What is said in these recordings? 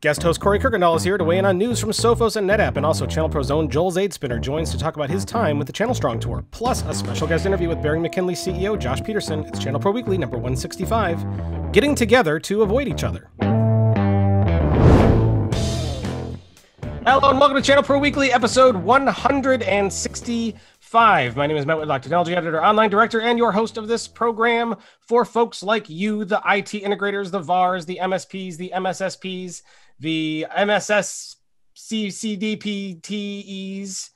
Guest host Corey Kirkendoll is here to weigh in on news from Sophos and NetApp, and also ChannelPro's own Joel Zaidspiner joins to talk about his time with the Channel Strong Tour, plus a special guest interview with Bering McKinley CEO Josh Peterson. It's ChannelPro Weekly number 165, Getting Together to Avoid Each Other. Hello and welcome to ChannelPro Weekly, episode 165. My name is Matt Whitlock, technology editor, online director, and your host of this program for folks like you, the IT integrators, the VARs, the MSPs, the MSSPs, the MSSCCDPTEs.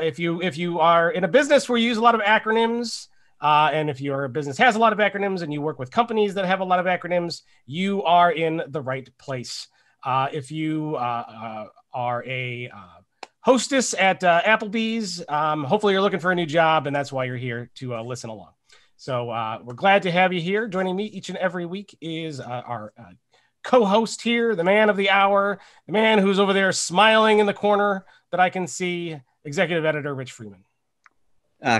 If you are in a business where you use a lot of acronyms, and if your business has a lot of acronyms and you work with companies that have a lot of acronyms, you are in the right place. If you are a hostess at Applebee's, hopefully you're looking for a new job, and that's why you're here to listen along. So we're glad to have you here. Joining me each and every week is our co-host here, the man of the hour, the man who's over there smiling in the corner that I can see, executive editor Rich Freeman.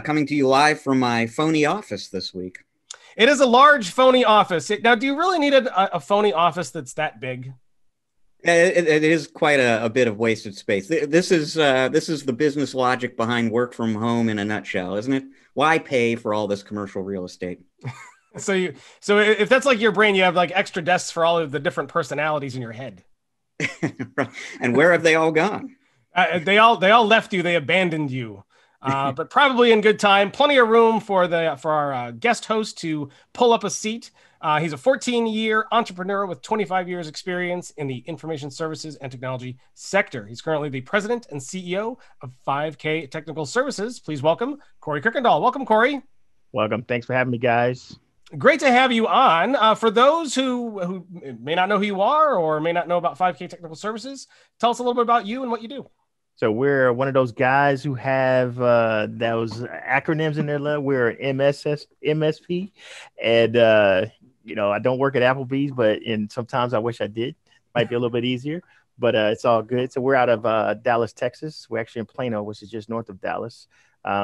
Coming to you live from my phony office this week. It is a large phony office. Now, do you really need a phony office that's that big? It is quite a bit of wasted space. This is the business logic behind work from home in a nutshell, isn't it? Why pay for all this commercial real estate? So if that's like your brain, you have like extra desks for all of the different personalities in your head. And where have they all gone? They all left you. They abandoned you. But probably in good time. Plenty of room for our guest host to pull up a seat. He's a 14-year entrepreneur with 25 years experience in the information services and technology sector. He's currently the president and CEO of 5K Technical Services. Please welcome Corey Kirkendoll. Welcome, Corey. Welcome. Thanks for having me, guys. Great to have you on. For those who may not know who you are or may not know about 5K Technical Services, tell us a little bit about you and what you do. So we're one of those guys who have those acronyms in their lab. We're MSP, and I don't work at Applebee's, and sometimes I wish I did. Might be a little bit easier, but it's all good. So we're out of Dallas, Texas. We're actually in Plano, which is just north of Dallas.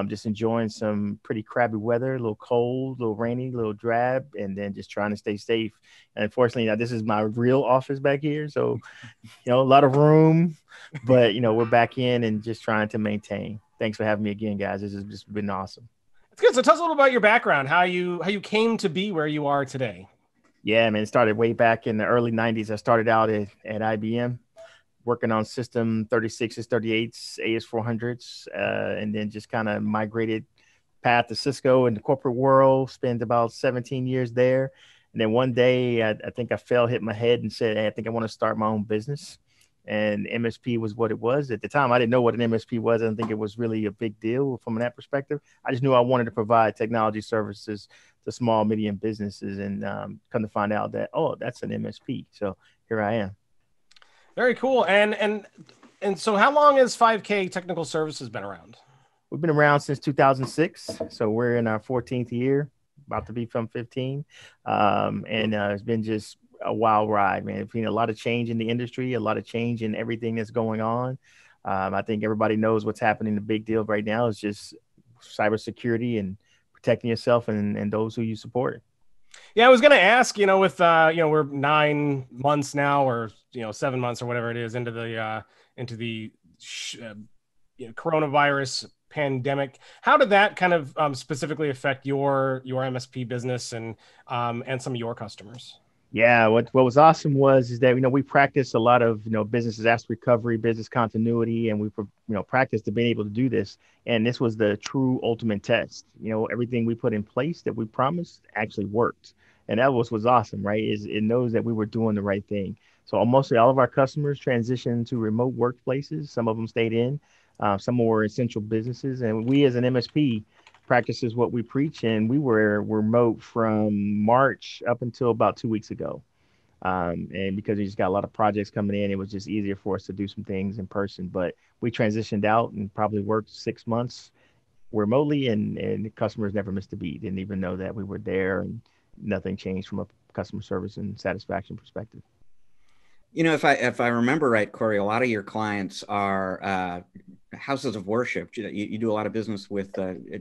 Just enjoying some pretty crabby weather, a little cold, a little rainy, a little drab, and then just trying to stay safe. And unfortunately, now this is my real office back here. So, a lot of room, but, we're back in and just trying to maintain. Thanks for having me again, guys. This has just been awesome. It's good. So tell us a little about your background, how you came to be where you are today. Yeah, man, it started way back in the early 90s. I started out at IBM. Working on system 36s, 38s, AS400s, and then just kind of migrated path to Cisco in the corporate world, spent about 17 years there. And then one day, I think I hit my head and said, hey, I think I want to start my own business. And MSP was what it was. At the time, I didn't know what an MSP was. I didn't think it was really a big deal from that perspective. I just knew I wanted to provide technology services to small, medium businesses, and come to find out that, oh, that's an MSP. So here I am. Very cool. And so how long has 5K Technical Services been around? We've been around since 2006. So we're in our 14th year, about to be from 15. It's been just a wild ride, man. It's been a lot of change in the industry, a lot of change in everything that's going on. I think everybody knows what's happening. The big deal right now is just cybersecurity and protecting yourself and those who you support. Yeah, I was going to ask, with, we're 9 months now, or, 7 months or whatever it is into the coronavirus pandemic. How did that kind of specifically affect your MSP business and some of your customers? Yeah, what was awesome is that, we practice a lot of, business disaster recovery, business continuity, and we, practiced to being able to do this. And this was the true ultimate test. Everything we put in place that we promised actually worked. And that was awesome, right? It knows that we were doing the right thing. So mostly all of our customers transitioned to remote workplaces. Some of them stayed in, some were essential businesses. And we as an MSP practices what we preach, and we were remote from March up until about 2 weeks ago. And because we just got a lot of projects coming in, it was just easier for us to do some things in person. But we transitioned out and probably worked 6 months remotely, and the customers never missed a beat. Didn't even know that we were there, and nothing changed from a customer service and satisfaction perspective. If I remember right, Corey, a lot of your clients are houses of worship. You do a lot of business with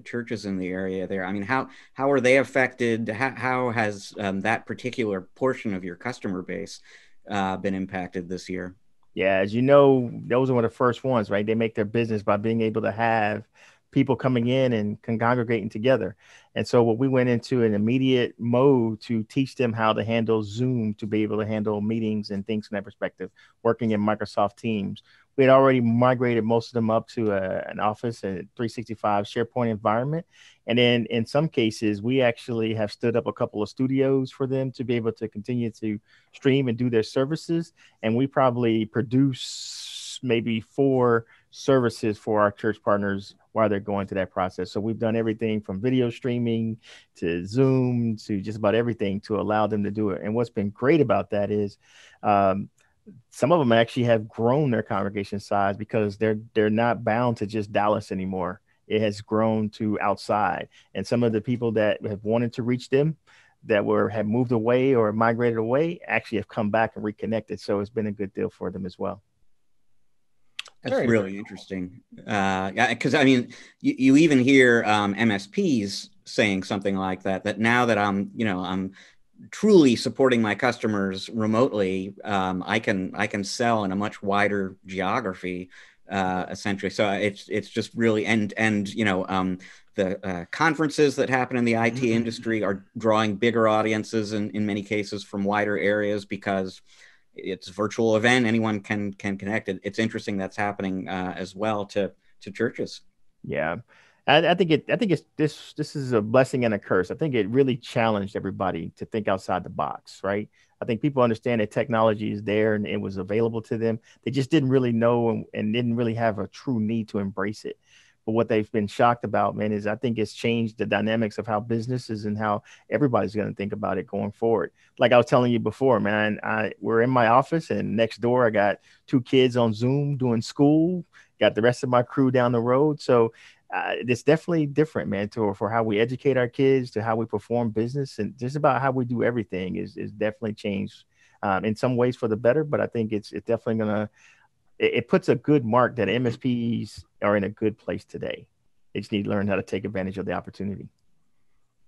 churches in the area there. I mean, how are they affected? How has that particular portion of your customer base been impacted this year. Yeah, as you know, those are one of the first ones, right? They make their business by being able to have people coming in and congregating together. And so what we went into an immediate mode to teach them how to handle Zoom, to be able to handle meetings and things from that perspective, working in Microsoft Teams. We had already migrated most of them up to an Office and 365 SharePoint environment. And then in some cases, we actually have stood up a couple of studios for them to be able to continue to stream and do their services. And we probably produce maybe 4 services for our church partners while they're going through that process. So we've done everything from video streaming to Zoom to just about everything to allow them to do it. And what's been great about that is some of them actually have grown their congregation size because they're not bound to just Dallas anymore. It has grown to outside. And some of the people that have wanted to reach them that have moved away or migrated away actually have come back and reconnected. So it's been a good deal for them as well. That's really interesting. Because I mean, you even hear MSPs saying something like that now that I'm truly supporting my customers remotely, I can sell in a much wider geography, essentially. So it's just really, the conferences that happen in the IT industry are drawing bigger audiences in many cases from wider areas because it's a virtual event. Anyone can connect. It's interesting that's happening as well to churches. Yeah. I think it's this is a blessing and a curse. I think it really challenged everybody to think outside the box, right? I think people understand that technology is there and it was available to them. They just didn't really know and didn't really have a true need to embrace it. But what they've been shocked about, man, is I think it's changed the dynamics of how businesses and how everybody's going to think about it going forward. Like I was telling you before, man, we're in my office and next door I got 2 kids on Zoom doing school, got the rest of my crew down the road. So it's definitely different, man, for how we educate our kids, to how we perform business, and just about how we do everything is definitely changed in some ways for the better. But I think it's definitely going to, it puts a good mark that MSPs are in a good place today. They just need to learn how to take advantage of the opportunity.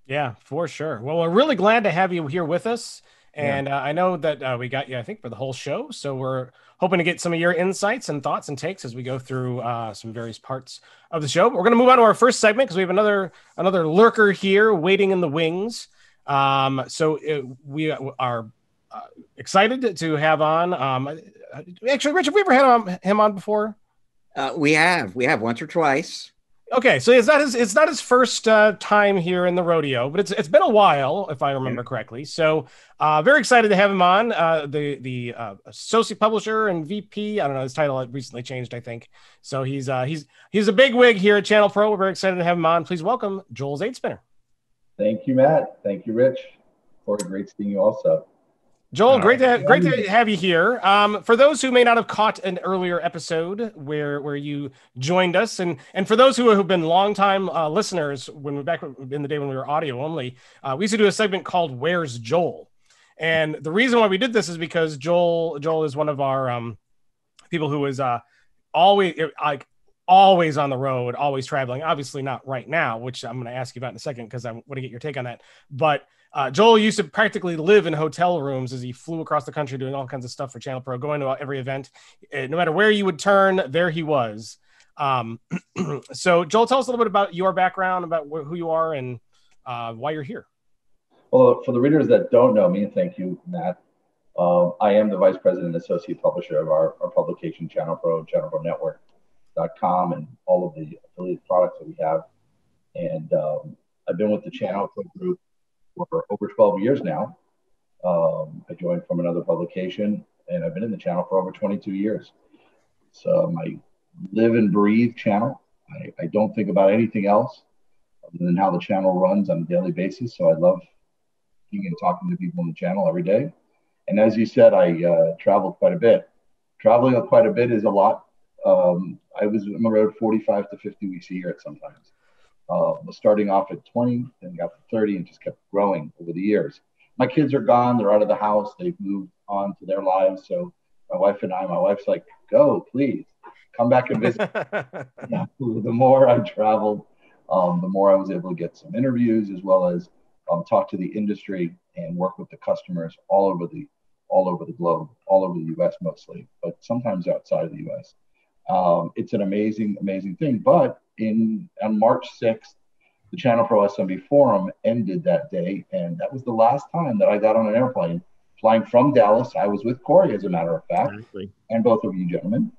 Yeah, for sure. Well, we're really glad to have you here with us. And I know that we got you, I think, for the whole show. So we're hoping to get some of your insights and thoughts and takes as we go through some various parts of the show. But we're going to move on to our first segment because we have another lurker here waiting in the wings. We are excited to have on. Actually, Rich, have we ever had him on before? We have once or twice. Okay, so it's not his first time here in the rodeo, but it's been a while, if I remember correctly. So very excited to have him on. The associate publisher and VP. I don't know, his title recently changed, I think. So he's a big wig here at ChannelPro. We're very excited to have him on. Please welcome Joel Zaidspiner. Thank you, Matt. Thank you, Rich. Corey, great seeing you also. Joel, great to have you here. For those who may not have caught an earlier episode where you joined us, and for those who have been longtime listeners, back in the day when we were audio only, we used to do a segment called "Where's Joel?" And the reason why we did this is because Joel is one of our people who is always on the road, always traveling. Obviously not right now, which I'm going to ask you about in a second because I want to get your take on that. But Joel used to practically live in hotel rooms as he flew across the country doing all kinds of stuff for ChannelPro, going to every event. No matter where you would turn, there he was. So Joel, tell us a little bit about your background, about who you are and why you're here. Well, for the readers that don't know me, thank you, Matt. I am the Vice President and Associate Publisher of our publication, ChannelPro, ChannelProNetwork.com, and all of the affiliate products that we have. And I've been with the ChannelPro group for over 12 years now. I joined from another publication, and I've been in the channel for over 22 years. So I live and breathe channel. I don't think about anything else other than how the channel runs on a daily basis. So I love being and talking to people on the channel every day. And as you said, I traveled quite a bit. Traveling quite a bit is a lot. I was on the road 45 to 50 weeks a year sometimes. Was starting off at 20, then got to 30, and just kept growing over the years. My kids are gone; they're out of the house. They've moved on to their lives. So my wife's like, "Go, please, come back and visit." Yeah, the more I traveled, the more I was able to get some interviews as well as talk to the industry and work with the customers all over the all over the globe, all over the U.S. mostly, but sometimes outside of the U.S. It's an amazing, amazing thing. But on March 6th, the ChannelPro SMB Forum ended that day, and that was the last time that I got on an airplane flying from Dallas. I was with Corey, as a matter of fact, and both of you gentlemen,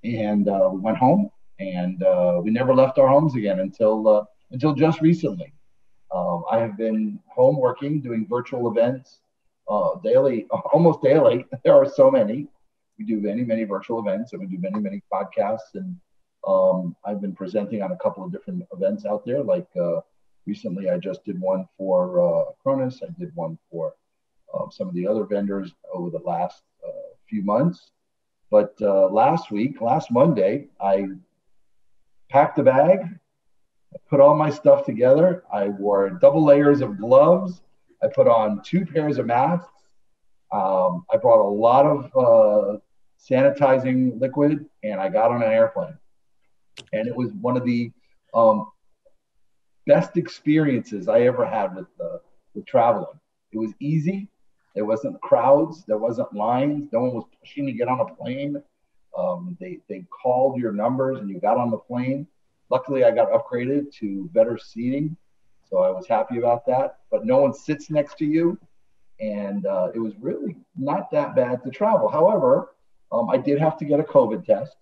and we went home, and we never left our homes again until just recently. I have been home working, doing virtual events daily, almost daily. There are so many. We do many, many virtual events, and we do many, many podcasts. And I've been presenting on a couple of different events out there. Like recently, I just did one for Acronis. I did one for some of the other vendors over the last few months. But last Monday, I packed a bag, I put all my stuff together. I wore double layers of gloves. I put on 2 pairs of masks. I brought a lot of sanitizing liquid, and I got on an airplane. And it was one of the best experiences I ever had with traveling. It was easy. There wasn't crowds. There wasn't lines. No one was pushing to get on a plane. They called your numbers, and you got on the plane. Luckily, I got upgraded to better seating, so I was happy about that. But no one sits next to you, and it was really not that bad to travel. However, I did have to get a COVID test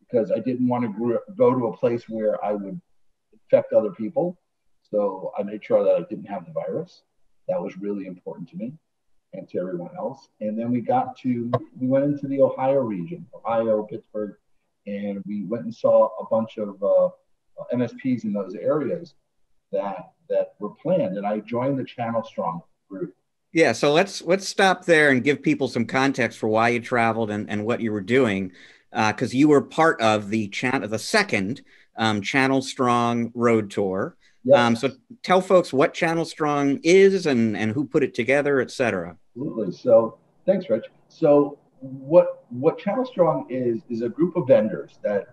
because I didn't want to go to a place where I would infect other people. So I made sure that I didn't have the virus. That was really important to me and to everyone else. And then we went into the Ohio region, Ohio, Pittsburgh, and we went and saw a bunch of MSPs in those areas that were planned. And I joined the Channel Strong group. Yeah, so let's stop there and give people some context for why you traveled and what you were doing, because you were part of the second Channel Strong Road Tour. Yes. So tell folks what Channel Strong is and who put it together, et cetera. Absolutely. So thanks, Rich. So what Channel Strong is a group of vendors that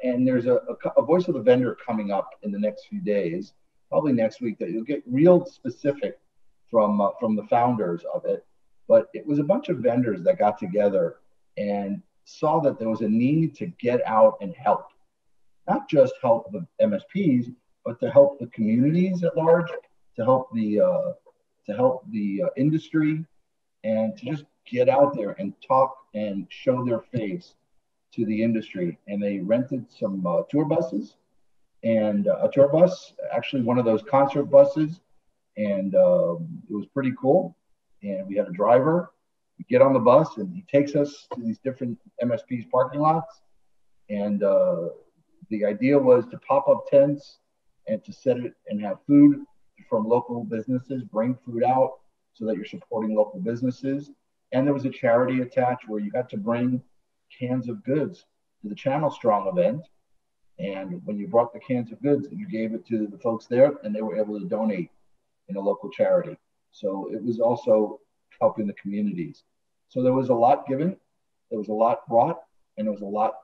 and there's a voice of the vendor coming up in the next few days, probably next week, that you'll get real specific from the founders of it. But it was a bunch of vendors that got together and saw that there was a need to get out and help, not just help the MSPs, but to help the communities at large, to help the industry, and to just get out there and talk and show their face to the industry. And they rented some tour buses, and a tour bus, actually one of those concert buses, and it was pretty cool. And we had a driver. We get on the bus, and he takes us to these different MSPs parking lots. And the idea was to pop up tents and to set it and have food from local businesses, bring food out so that you're supporting local businesses. And there was a charity attached where you got to bring cans of goods to the Channel Strong event. And when you brought the cans of goods, you gave it to the folks there, and they were able to donate in a local charity. So it was also helping the communities. So there was a lot given, there was a lot brought, and there was a lot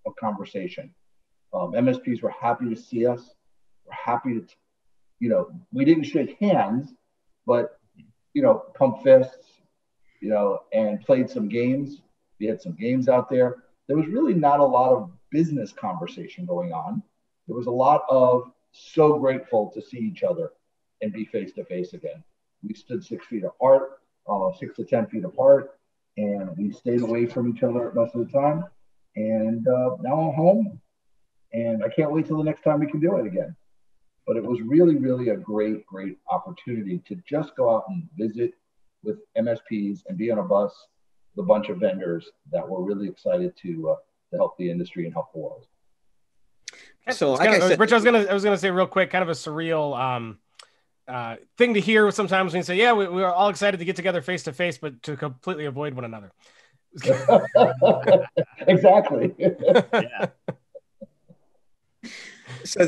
of conversation. MSPs were happy to see us. We're happy to, we didn't shake hands, but, pump fists, and played some games. We had some games out there. There was really not a lot of business conversation going on. There was a lot of so grateful to see each other and be face to face again. We stood 6 feet apart, 6 to 10 feet apart, and we stayed away from each other most of the time. And now I'm home, and I can't wait till the next time we can do it again. But it was really, really a great, great opportunity to just go out and visit with MSPs and be on a bus with a bunch of vendors that were really excited to help the industry and help the world. So, like I said, Rich, I was gonna say real quick, kind of a surreal thing to hear sometimes when you say, "Yeah, we were all excited to get together face to face," but to completely avoid one another. Exactly. Yeah. So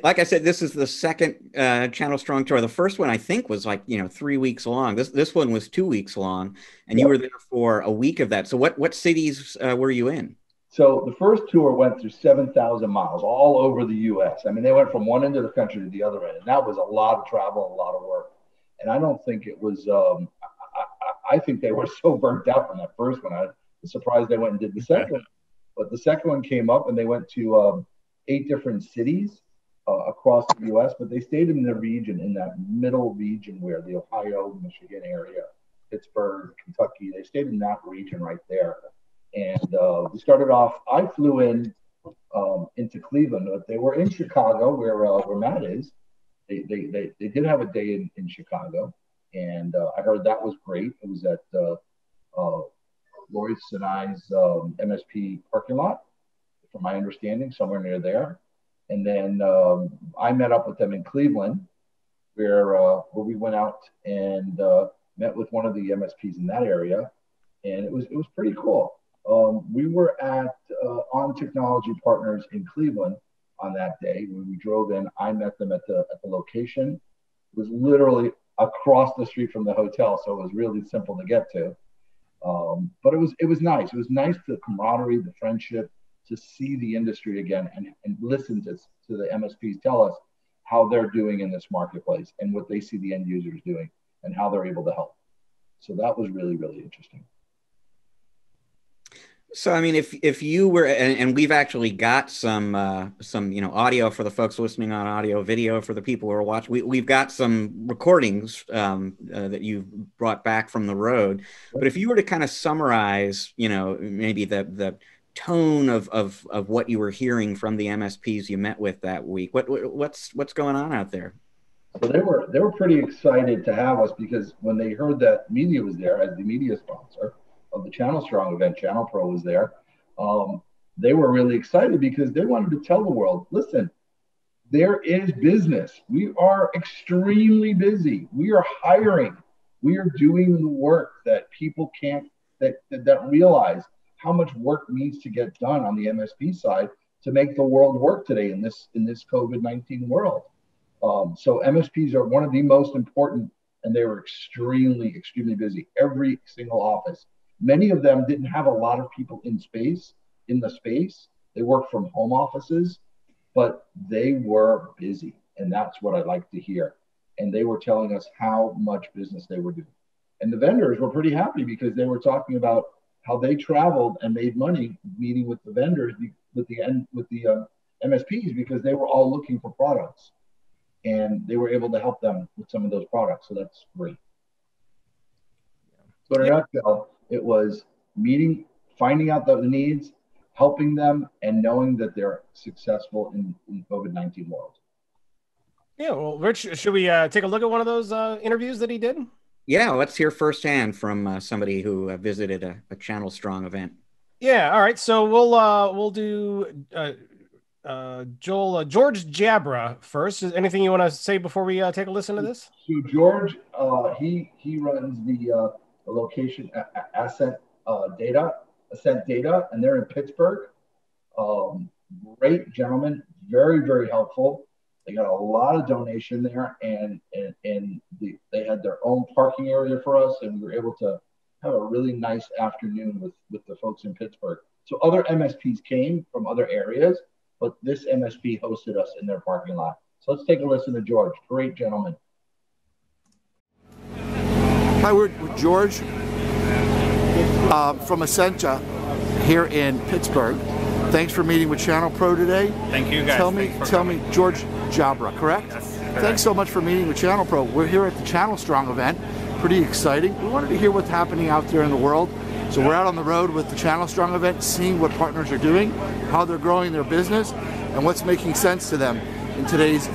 like I said, this is the second Channel Strong tour. The first one I think was 3 weeks long. This one was 2 weeks long, and you were there for a week of that. So what cities were you in? So the first tour went through 7,000 miles all over the U.S. I mean, they went from one end of the country to the other end, and that was a lot of travel, a lot of work. And I don't think it was. I think they were so burnt out from that first one. I was surprised they went and did the second one. But the second one came up, and they went to 8 different cities across the U.S., but they stayed in the region, in that middle region where the Ohio, Michigan area, Pittsburgh, Kentucky, they stayed in that region right there. And we started off, I flew in into Cleveland, but they were in Chicago where Matt is. They did have a day in Chicago, and I heard that was great. It was at Lori Sinai's MSP parking lot, from my understanding, somewhere near there. And then I met up with them in Cleveland, where we went out and met with one of the MSPs in that area, and it was pretty cool. We were at On Technology Partners in Cleveland on that day. When we drove in, I met them at the location. It was literally across the street from the hotel, so it was really simple to get to. But it was nice. It was nice, the camaraderie, the friendship, to see the industry again and listen to the MSPs tell us how they're doing in this marketplace and what they see the end users doing and how they're able to help. So that was really, really interesting. So, I mean, if you were, and we've actually got some audio for the folks listening on audio, video for the people who are watching. We've got some recordings that you've brought back from the road. But if you were to kind of summarize, maybe the tone of what you were hearing from the MSPs you met with that week, what's going on out there? So they were pretty excited to have us, because when they heard that media was there as the media sponsor of the Channel Strong event, ChannelPro was there. They were really excited because they wanted to tell the world, listen, there is business. We are extremely busy. We are hiring. We are doing the work that people can't, that realize how much work needs to get done on the MSP side to make the world work today in this COVID-19 world. So MSPs are one of the most important, and they were extremely, extremely busy. Every single office. Many of them didn't have a lot of people in the space. They worked from home offices, but they were busy. And that's what I like to hear. And they were telling us how much business they were doing. And the vendors were pretty happy, because they were talking about how they traveled and made money meeting with the vendors, with the MSPs, because they were all looking for products, and they were able to help them with some of those products. So that's great. So in a nutshell, it was meeting, finding out the needs, helping them, and knowing that they're successful in the COVID-19 world. Yeah, well, Rich, should we take a look at one of those interviews that he did? Yeah, let's hear firsthand from somebody who visited a Channel Strong event. Yeah, all right. So we'll do George Jabra first. Is anything you want to say before we take a listen to this? So George, he runs the location Ascent Data, and they're in Pittsburgh. Great gentleman, very, very helpful. They got a lot of donation there, and they had their own parking area for us, and we were able to have a really nice afternoon with the folks in Pittsburgh. So other MSPs came from other areas, but this MSP hosted us in their parking lot. So let's take a listen to George. Great gentleman. Hi, we're with George from Essentia here in Pittsburgh. Thanks for meeting with ChannelPro today. Thank you, guys. Tell me, George Jabra, correct? Yes. Thanks so much for meeting with ChannelPro. We're here at the Channel Strong event. Pretty exciting. We wanted to hear what's happening out there in the world. So we're out on the road with the Channel Strong event, seeing what partners are doing, how they're growing their business, and what's making sense to them in today's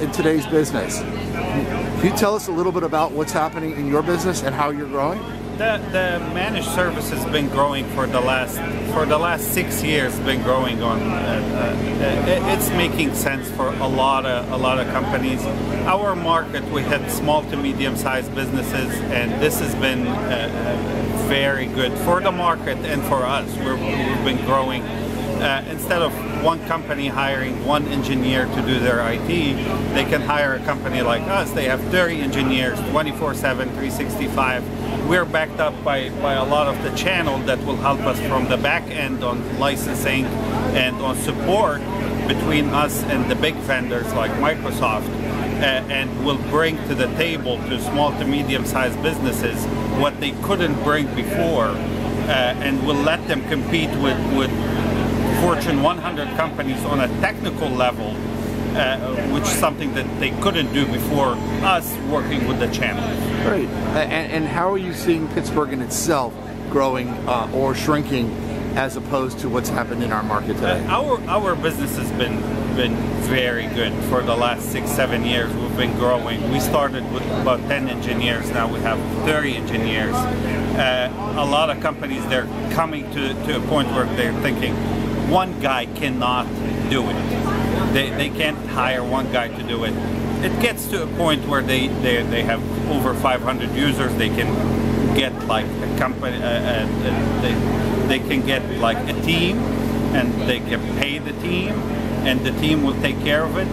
business. Can you tell us a little bit about what's happening in your business and how you're growing? The managed service has been growing for the last 6 years. Been growing on. It's making sense for a lot of companies. Our market, we had small to medium-sized businesses, and this has been very good for the market and for us. We've been growing. Instead of one company hiring one engineer to do their IT, they can hire a company like us. They have 30 engineers, 24/7, 365. We're backed up by a lot of the channel that will help us from the back end on licensing and on support between us and the big vendors like Microsoft, and will bring to the table to small to medium-sized businesses what they couldn't bring before, and will let them compete with Fortune 100 companies on a technical level, which is something that they couldn't do before us working with the channel. Great. And how are you seeing Pittsburgh in itself growing or shrinking as opposed to what's happened in our market today? Our business has been very good for the last 6-7 years. We've been growing. We started with about 10 engineers. Now we have 30 engineers. A lot of companies, they're coming to a point where they're thinking one guy cannot do it. They can't hire one guy to do it. It gets to a point where they have over 500 users. They can get like a company, they can get like a team, and they can pay the team, and the team will take care of it.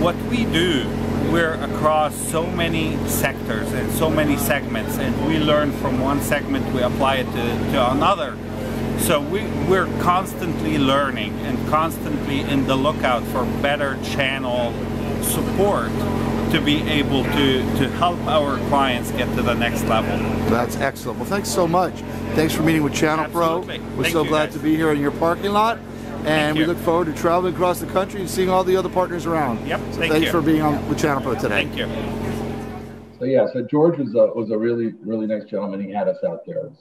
What we do, we're across so many sectors and so many segments, and we learn from one segment, we apply it to another. So we're constantly learning and constantly in the lookout for better channel support to be able to help our clients get to the next level. That's excellent. Well, thanks so much. Thanks for meeting with ChannelPro. We're so glad to be here in your parking lot, and we look forward to traveling across the country and seeing all the other partners around. Yep. So thanks for being on with ChannelPro today. Thank you. So George was a really nice gentleman. He had us out there. It was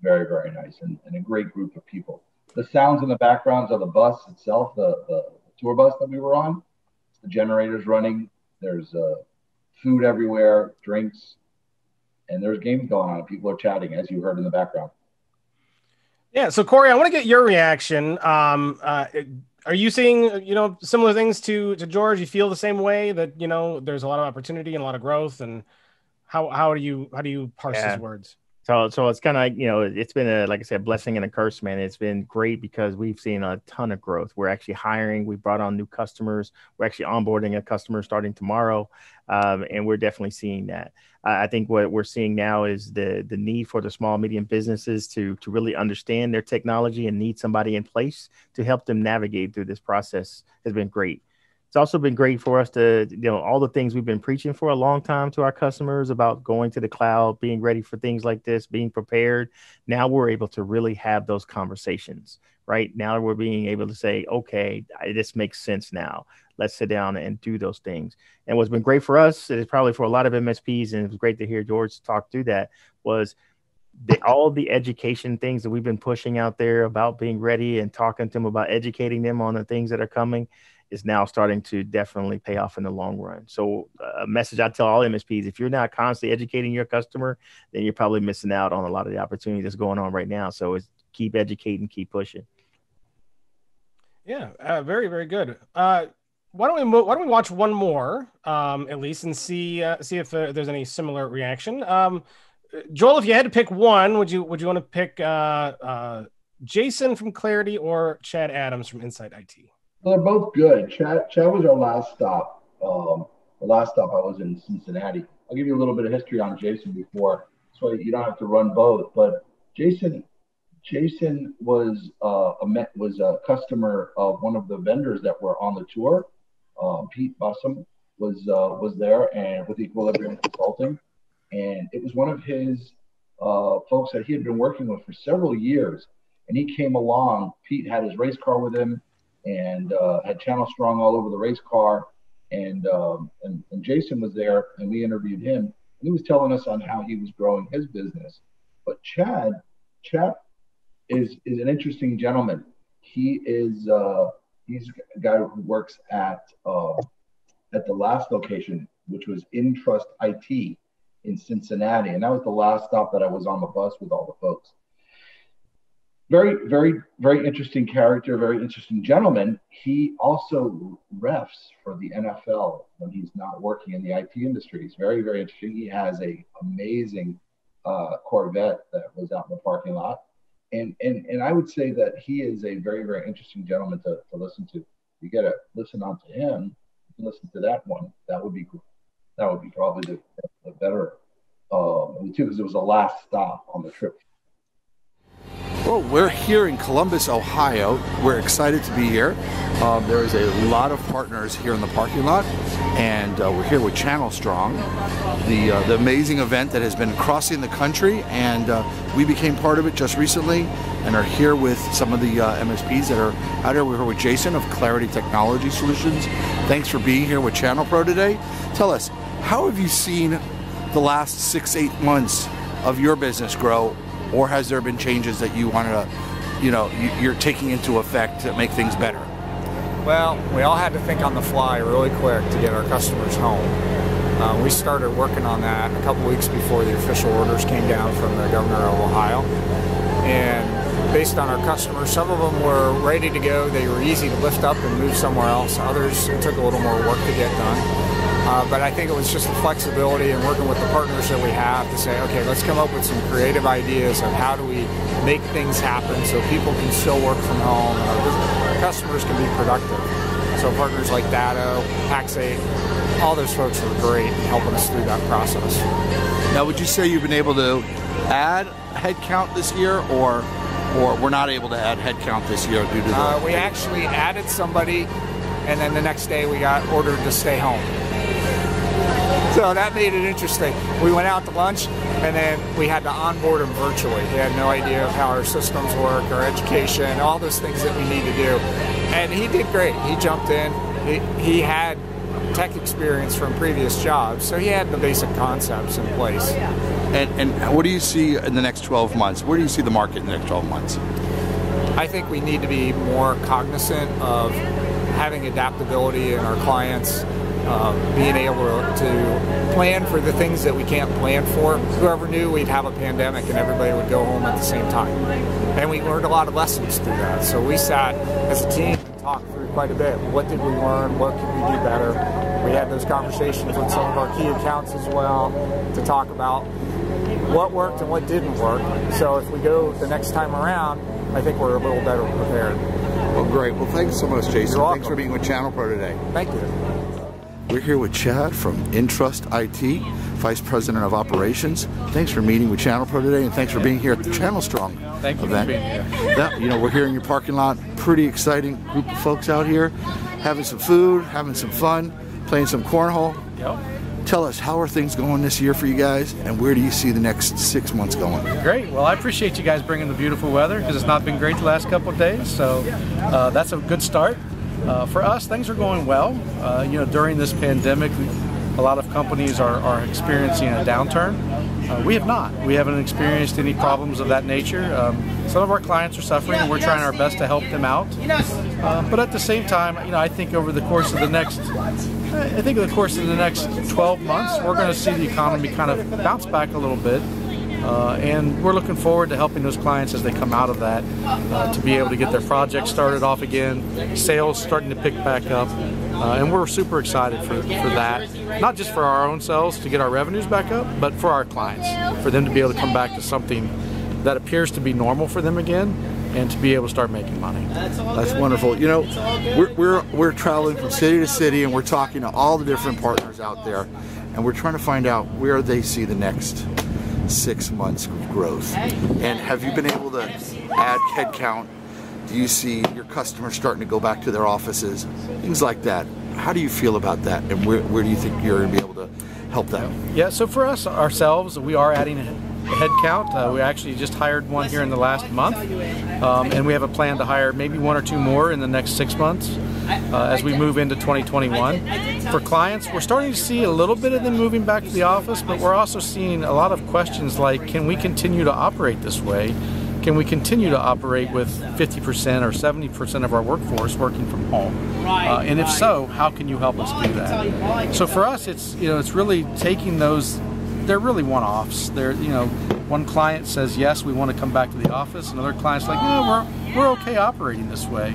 very, very nice, and a great group of people. The sounds in the backgrounds of the bus itself, the tour bus that we were on, the generators running. There's food everywhere, drinks, and there's games going on. People are chatting, as you heard in the background. Yeah. So Corey, I want to get your reaction. Are you seeing, similar things to George? You feel the same way that, there's a lot of opportunity and a lot of growth, and how do you parse his words? So it's kind of like, it's been like I said, blessing and a curse, man. It's been great because we've seen a ton of growth. We're actually hiring. We brought on new customers. We're actually onboarding a customer starting tomorrow. And we're definitely seeing that. I think what we're seeing now is the need for the small, medium businesses to really understand their technology and need somebody in place to help them navigate through this process has been great. It's also been great for us to, all the things we've been preaching for a long time to our customers about going to the cloud, being ready for things like this, being prepared. Now we're able to really have those conversations, right? Now we're being able to say, okay, this makes sense now. Let's sit down and do those things. And what's been great for us, it is probably for a lot of MSPs, and it was great to hear George talk through that, was all the education things that we've been pushing out there about being ready and talking to them about educating them on the things that are coming is now starting to definitely pay off in the long run. So a message I tell all MSPs, if you're not constantly educating your customer, then you're probably missing out on a lot of the opportunity that's going on right now. So it's keep educating, keep pushing. Yeah, very, very good. Why don't we watch one more, at least, and see if there's any similar reaction. Joel, if you had to pick one, would you want to pick Jason from Clarity or Chad Adams from Insight IT? Well, they're both good. Chad was our last stop. The last stop I was in Cincinnati. I'll give you a little bit of history on Jason before, so you don't have to run both. But Jason was a customer of one of the vendors that were on the tour. Pete Bussum was there, and with Equilibrium Consulting, and it was one of his folks that he had been working with for several years. And he came along. Pete had his race car with him, and had Channel Strong all over the race car, and Jason was there, and we interviewed him, and he was telling us on how he was growing his business. But Chad is an interesting gentleman. He's a guy who works at the last location, which was Intrust IT in Cincinnati, and that was the last stop that I was on the bus with all the folks. Very, very, very interesting character, very interesting gentleman. He also refs for the NFL when he's not working in the IT industry. He's very, very interesting. He has a amazing Corvette that was out in the parking lot. And I would say that he is a very, very interesting gentleman to listen to. You got to listen on to him, listen to that one. That would be cool. That would be probably the better of the two, because it was the last stop on the trip. Well, we're here in Columbus, Ohio. We're excited to be here. There is a lot of partners here in the parking lot, and we're here with Channel Strong, the amazing event that has been crossing the country, and we became part of it just recently and are here with some of the MSPs that are out here. We're here with Jason of Clarity Technology Solutions. Thanks for being here with ChannelPro today. Tell us, how have you seen the last 6-8 months of your business grow, or has there been changes that you want to, you're taking into effect to make things better? Well, we all had to think on the fly really quick to get our customers home. We started working on that a couple weeks before the official orders came down from the governor of Ohio. And based on our customers, some of them were ready to go. They were easy to lift up and move somewhere else. Others, it took a little more work to get done. But I think it was just the flexibility and working with the partners that we have to say, okay, let's come up with some creative ideas on how do we make things happen so people can still work from home and our customers can be productive. So partners like Datto, Pax8, all those folks were great in helping us through that process. Now, would you say you've been able to add headcount this year, or we're not able to add headcount this year due to the... We actually added somebody, and then the next day we got ordered to stay home. So that made it interesting. We went out to lunch, and then we had to onboard him virtually. He had no idea of how our systems work, our education, all those things that we need to do. And he did great. He jumped in. He had tech experience from previous jobs, so he had the basic concepts in place. And what do you see in the next 12 months? Where do you see the market in the next 12 months? I think we need to be more cognizant of having adaptability in our clients, being able to plan for the things that we can't plan for. Whoever knew we'd have a pandemic and everybody would go home at the same time. And we learned a lot of lessons through that. So we sat as a team and talked through quite a bit. What did we learn? What can we do better? We had those conversations with some of our key accounts as well to talk about what worked and what didn't work. So if we go the next time around, I think we're a little better prepared. Well, great. Well, thanks so much, Jason. You're Thanks for being with ChannelPro today. Thank you. We're here with Chad from Intrust IT, Vice President of Operations. Thanks for meeting with ChannelPro today, and thanks for being here at the Channel Strong event. Thank you for being here. Yeah, we're here in your parking lot. Pretty exciting group of folks out here, having some food, having some fun, playing some cornhole. Yep. Tell us, how are things going this year for you guys, and where do you see the next 6 months going? Great. Well, I appreciate you guys bringing the beautiful weather, because it's not been great the last couple of days, so that's a good start. For us, things are going well. During this pandemic, a lot of companies are experiencing a downturn. We have not. We haven't experienced any problems of that nature. Some of our clients are suffering, and we're trying our best to help them out. But at the same time, I think over the course of the next 12 months, we're going to see the economy kind of bounce back a little bit. And we're looking forward to helping those clients as they come out of that, to be able to get their projects started off again, sales starting to pick back up, and we're super excited for that. Not just for our own selves to get our revenues back up, but for our clients, for them to be able to come back to something that appears to be normal for them again, and to be able to start making money. That's wonderful. We're traveling from city to city, and we're talking to all the different partners out there, and we're trying to find out where they see the next 6 months of growth. And have you been able to add headcount? Do you see your customers starting to go back to their offices? Things like that. How do you feel about that, and where do you think you're going to be able to help them? Yeah, so for us ourselves, we are adding headcount. We actually just hired one here in the last month, and we have a plan to hire maybe 1 or 2 more in the next 6 months as we move into 2021. For clients, we're starting to see a little bit of them moving back to the office, but we're also seeing a lot of questions like, can we continue to operate this way? Can we continue to operate with 50% or 70% of our workforce working from home? And if so, how can you help us do that? So for us, it's really taking those. They're really one-offs. They're one client says yes, we want to come back to the office. Another client's like, no, we're okay operating this way.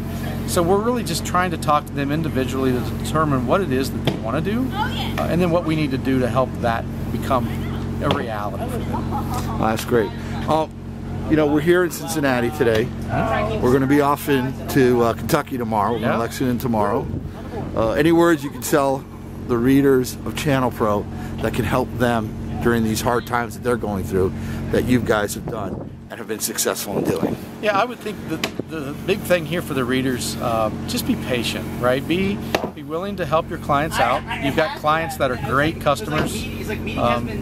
So we're really just trying to talk to them individually to determine what it is that they want to do, and then what we need to do to help that become a reality for them. That's great. We're here in Cincinnati today. We're going to be off into Kentucky tomorrow. We're going to Lexington tomorrow. Any words you can tell the readers of ChannelPro that can help them during these hard times that they're going through, that you guys have done? and have been successful in doing. Yeah, I would think the big thing here for the readers, just be patient, right? Be willing to help your clients out. You've got clients that are great customers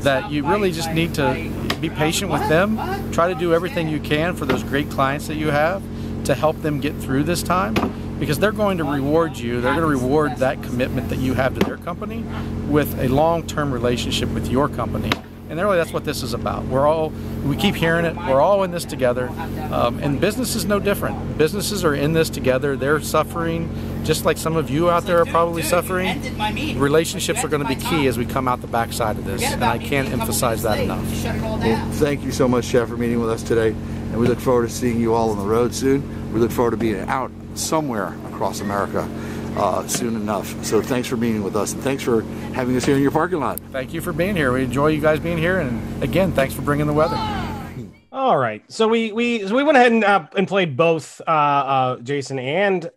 that you really just need to be patient with them. Try to do everything you can for those great clients that you have to help them get through this time, because they're going to reward you. They're going to reward that commitment that you have to their company with a long-term relationship with your company. And really, that's what this is about. We keep hearing it, we're all in this together. And business is no different. Businesses are in this together. They're suffering, just like some of you out there are probably suffering. Relationships are going to be key as we come out the backside of this. And I can't emphasize that enough. Well, thank you so much, Chef, for meeting with us today. And we look forward to seeing you all on the road soon. We look forward to being out somewhere across America soon enough. So thanks for being with us, and thanks for having us here in your parking lot. Thank you for being here. We enjoy you guys being here, and again, thanks for bringing the weather. All right, so we went ahead and played both Jason and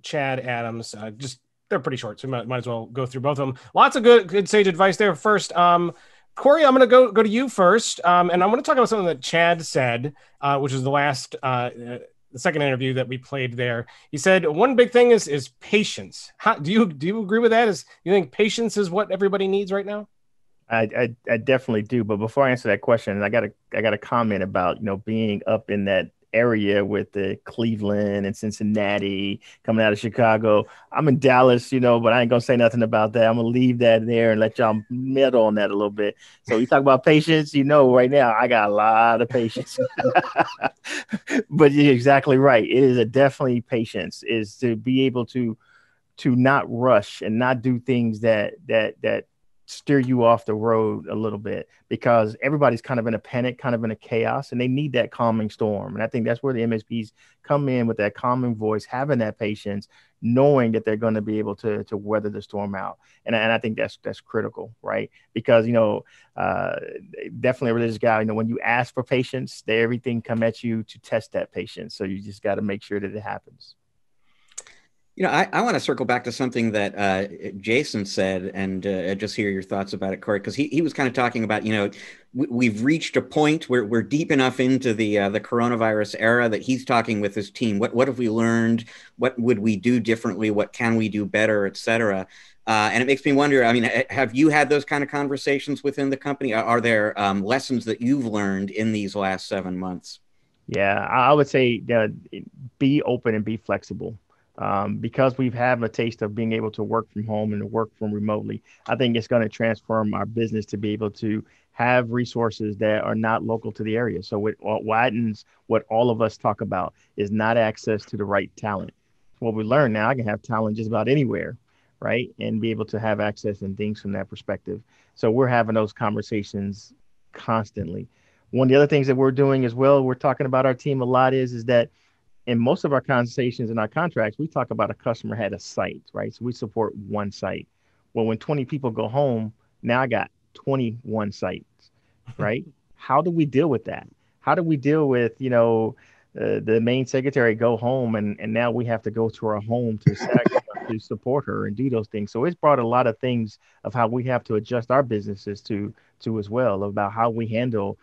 Chad Adams. Just they're pretty short, so we might as well go through both of them. Lots of good sage advice there. First, Corey, I'm going to go to you first, and I'm going to talk about something that Chad said, which is the second interview that we played there. He said one big thing is patience. Do you agree with that? You think patience is what everybody needs right now? I definitely do. But before I answer that question, I got a comment about, being up in that area with the Cleveland and Cincinnati coming out of Chicago. I'm in Dallas, but I ain't gonna say nothing about that. I'm gonna leave that there and let y'all meddle on that a little bit. So you talk about patience, right now I got a lot of patience. But you're exactly right. It is definitely patience, is to be able to not rush and not do things that steer you off the road a little bit, because everybody's kind of in a panic, kind of in a chaos, and they need that calming storm. And I think that's where the MSPs come in, with that calming voice, having that patience, knowing that they're going to be able to weather the storm out. And I think that's critical, right? Because, definitely a religious guy, when you ask for patience, everything come at you to test that patience. So you just got to make sure that it happens. I want to circle back to something that Jason said, and just hear your thoughts about it, Corey, because he was kind of talking about, we've reached a point where we're deep enough into the coronavirus era that he's talking with his team. What have we learned? What would we do differently? What can we do better, et cetera? And it makes me wonder, have you had those kind of conversations within the company? Are there lessons that you've learned in these last 7 months? Yeah, I would say be open and be flexible. Because we've had a taste of being able to work from home and to work from remotely, I think it's going to transform our business to be able to have resources that are not local to the area. So what widens what all of us talk about is not access to the right talent. What we learn now, I can have talent just about anywhere, right? And be able to have access and things from that perspective. So we're having those conversations constantly. One of the other things that we're doing as well, we're talking about our team a lot, is that in most of our conversations and our contracts, we talk about a customer had a site, right? So we support one site. Well, when 20 people go home, now I got 21 sites, right? How do we deal with that? How do we deal with, the main secretary go home and now we have to go to our home to support her and do those things. So it's brought a lot of things of how we have to adjust our businesses to as well, about how we handle,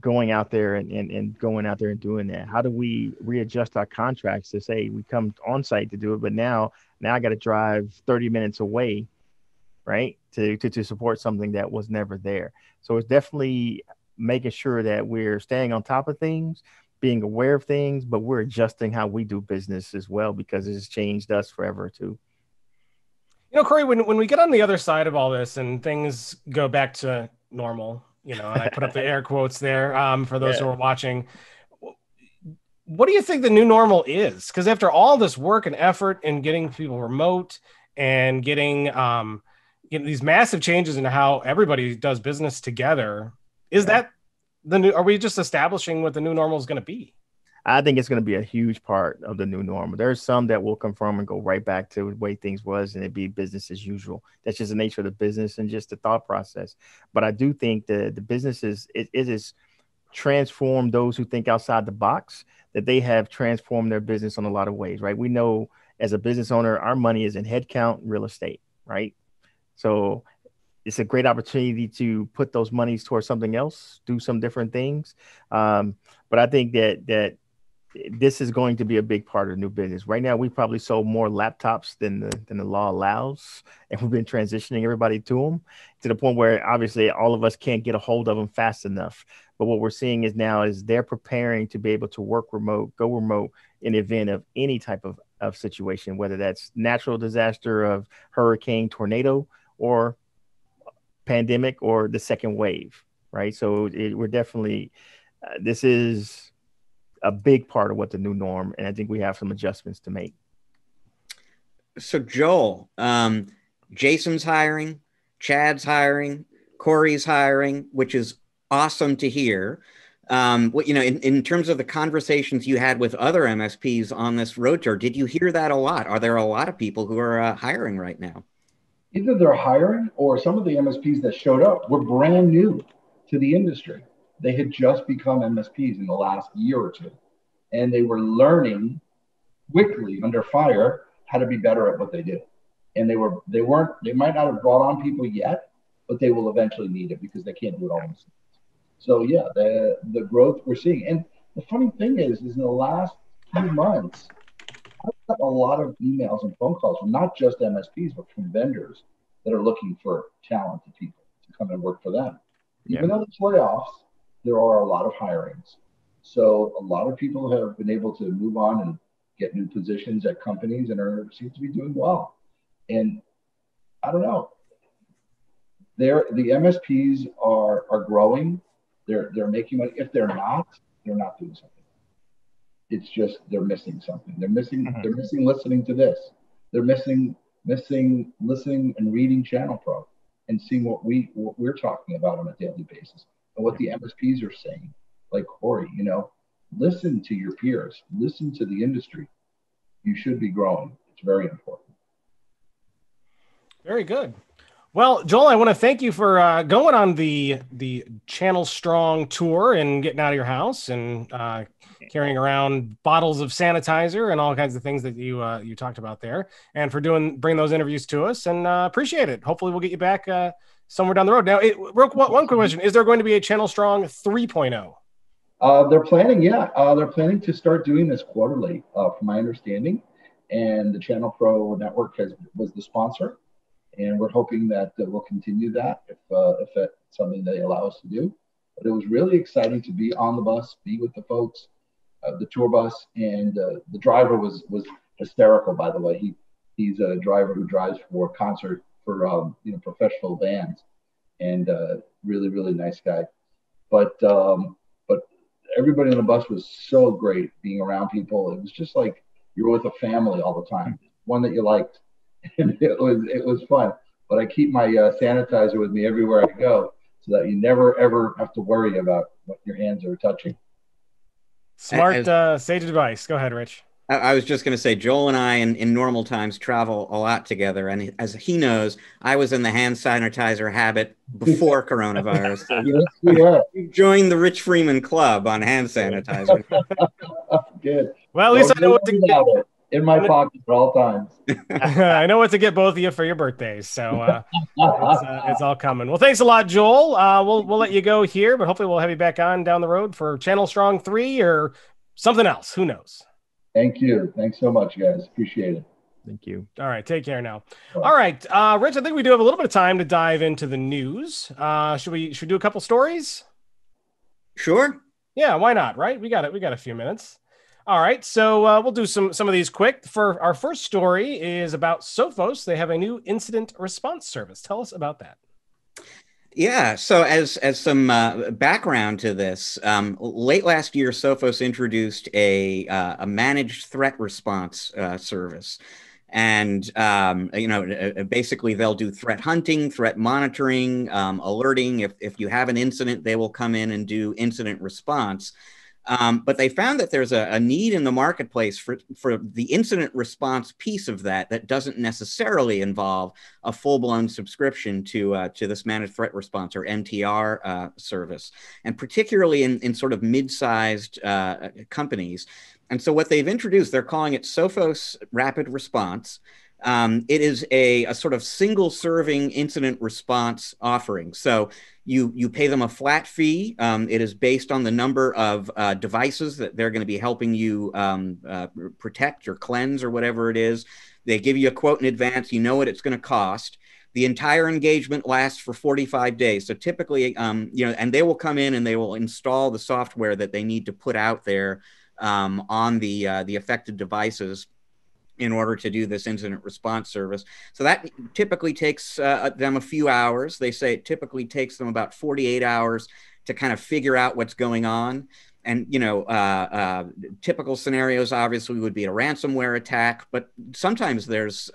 going out there and going out there and doing that. How do we readjust our contracts to say we come on site to do it, but now I got to drive 30 minutes away, right, to support something that was never there. So it's definitely making sure that we're staying on top of things, being aware of things, but we're adjusting how we do business as well, because it's changed us forever too. Corey, when we get on the other side of all this and things go back to normal, and I put up the air quotes there for those who are watching. What do you think the new normal is? Because after all this work and effort in getting people remote and getting these massive changes in how everybody does business together, is that the new? Are we just establishing what the new normal is going to be? I think it's going to be a huge part of the new normal. There's some that will confirm and go right back to the way things was, and it'd be business as usual. That's just the nature of the business and just the thought process. But I do think the businesses, it is transformed those who think outside the box, that they have transformed their business in a lot of ways, right? We know as a business owner, our money is in headcount, real estate, right? So it's a great opportunity to put those monies towards something else, do some different things. But I think that this is going to be a big part of the new business. Right now, we probably sold more laptops than the law allows, and we've been transitioning everybody to them to the point where obviously all of us can't get a hold of them fast enough. But what we're seeing is now is they're preparing to be able to work remote, go remote in the event of any type of situation, whether that's natural disaster of hurricane, tornado, or pandemic, or the second wave, right? So we're definitely, this is a big part of what the new norm, and I think we have some adjustments to make. So Joel, Jason's hiring, Chad's hiring, Corey's hiring, which is awesome to hear. What, in terms of the conversations you had with other MSPs on this road tour, did you hear that a lot? Are there a lot of people who are hiring right now? Either they're hiring, or some of the MSPs that showed up were brand new to the industry. They had just become MSPs in the last year or two, and they were learning quickly under fire how to be better at what they do. And they might not have brought on people yet, but they will eventually need it because they can't do it all themselves. So yeah, the growth we're seeing. And the funny thing is in the last few months, I've got a lot of emails and phone calls from not just MSPs, but from vendors that are looking for talented people to come and work for them. Even though there's layoffs, there are a lot of hirings. So a lot of people have been able to move on and get new positions at companies and seem to be doing well. And I don't know, the MSPs are growing. They're making money. If they're not doing something. It's just they're missing something. They're missing listening to this. They're missing listening and reading ChannelPro and seeing what we're talking about on a daily basis and what the MSPs are saying. Like Corey, listen to your peers, listen to the industry. You should be growing. It's very important. Very good. Well, Joel, I want to thank you for going on the Channel Strong tour and getting out of your house and carrying around bottles of sanitizer and all kinds of things that you talked about there, and for bringing those interviews to us, and appreciate it. Hopefully we'll get you back somewhere down the road. Now, one quick question. Is there going to be a Channel Strong 3.0? They're planning to start doing this quarterly, from my understanding, and the ChannelPro network was the sponsor. And we're hoping that we'll continue that if that's something they allow us to do. But it was really exciting to be on the bus, be with the folks, the tour bus, and the driver was hysterical. By the way, he's a driver who drives for professional bands, and really, really nice guy. But everybody on the bus was so great being around people. It was just like you were with a family all the time, one that you liked. And it was fun, but I keep my sanitizer with me everywhere I go, so that you never ever have to worry about what your hands are touching. Smart, sage advice. Go ahead, Rich. I was just going to say, Joel and I in normal times travel a lot together, and as he knows, I was in the hand sanitizer habit before coronavirus. Yes, you joined the Rich Freeman Club on hand sanitizer. Good. Well, at least I know what to get. In my pocket at all times. I know what to get both of you for your birthdays, so it's all coming. Well, thanks a lot, Joel. We'll let you go here, but hopefully we'll have you back on down the road for Channel Strong 3 or something else. Who knows? Thank you. Thanks so much, guys. Appreciate it. Thank you. All right, take care now. All right, Rich, I think we do have a little bit of time to dive into the news. Should we do a couple stories? Sure. Yeah, why not? Right? We got it. We got a few minutes. All right, so we'll do some of these quick. For our first story is about Sophos. They have a new incident response service. Tell us about that. Yeah, so as some background to this, late last year, Sophos introduced a managed threat response service. And, basically they'll do threat hunting, threat monitoring, alerting. If you have an incident, they will come in and do incident response. But they found that there's a need in the marketplace for the incident response piece of that doesn't necessarily involve a full-blown subscription to this managed threat response, or MTR service, and particularly in sort of mid-sized companies. And so what they've introduced, they're calling it Sophos Rapid Response. It is a sort of single serving incident response offering. So you pay them a flat fee. It is based on the number of devices that they're going to be helping you protect or cleanse or whatever it is. They give you a quote in advance. You know what it's going to cost. The entire engagement lasts for 45 days. So typically, and they will come in and they will install the software that they need to put out there on the affected devices in order to do this incident response service. So that typically takes them a few hours. They say it typically takes them about 48 hours to kind of figure out what's going on. And, typical scenarios obviously would be a ransomware attack, but sometimes there's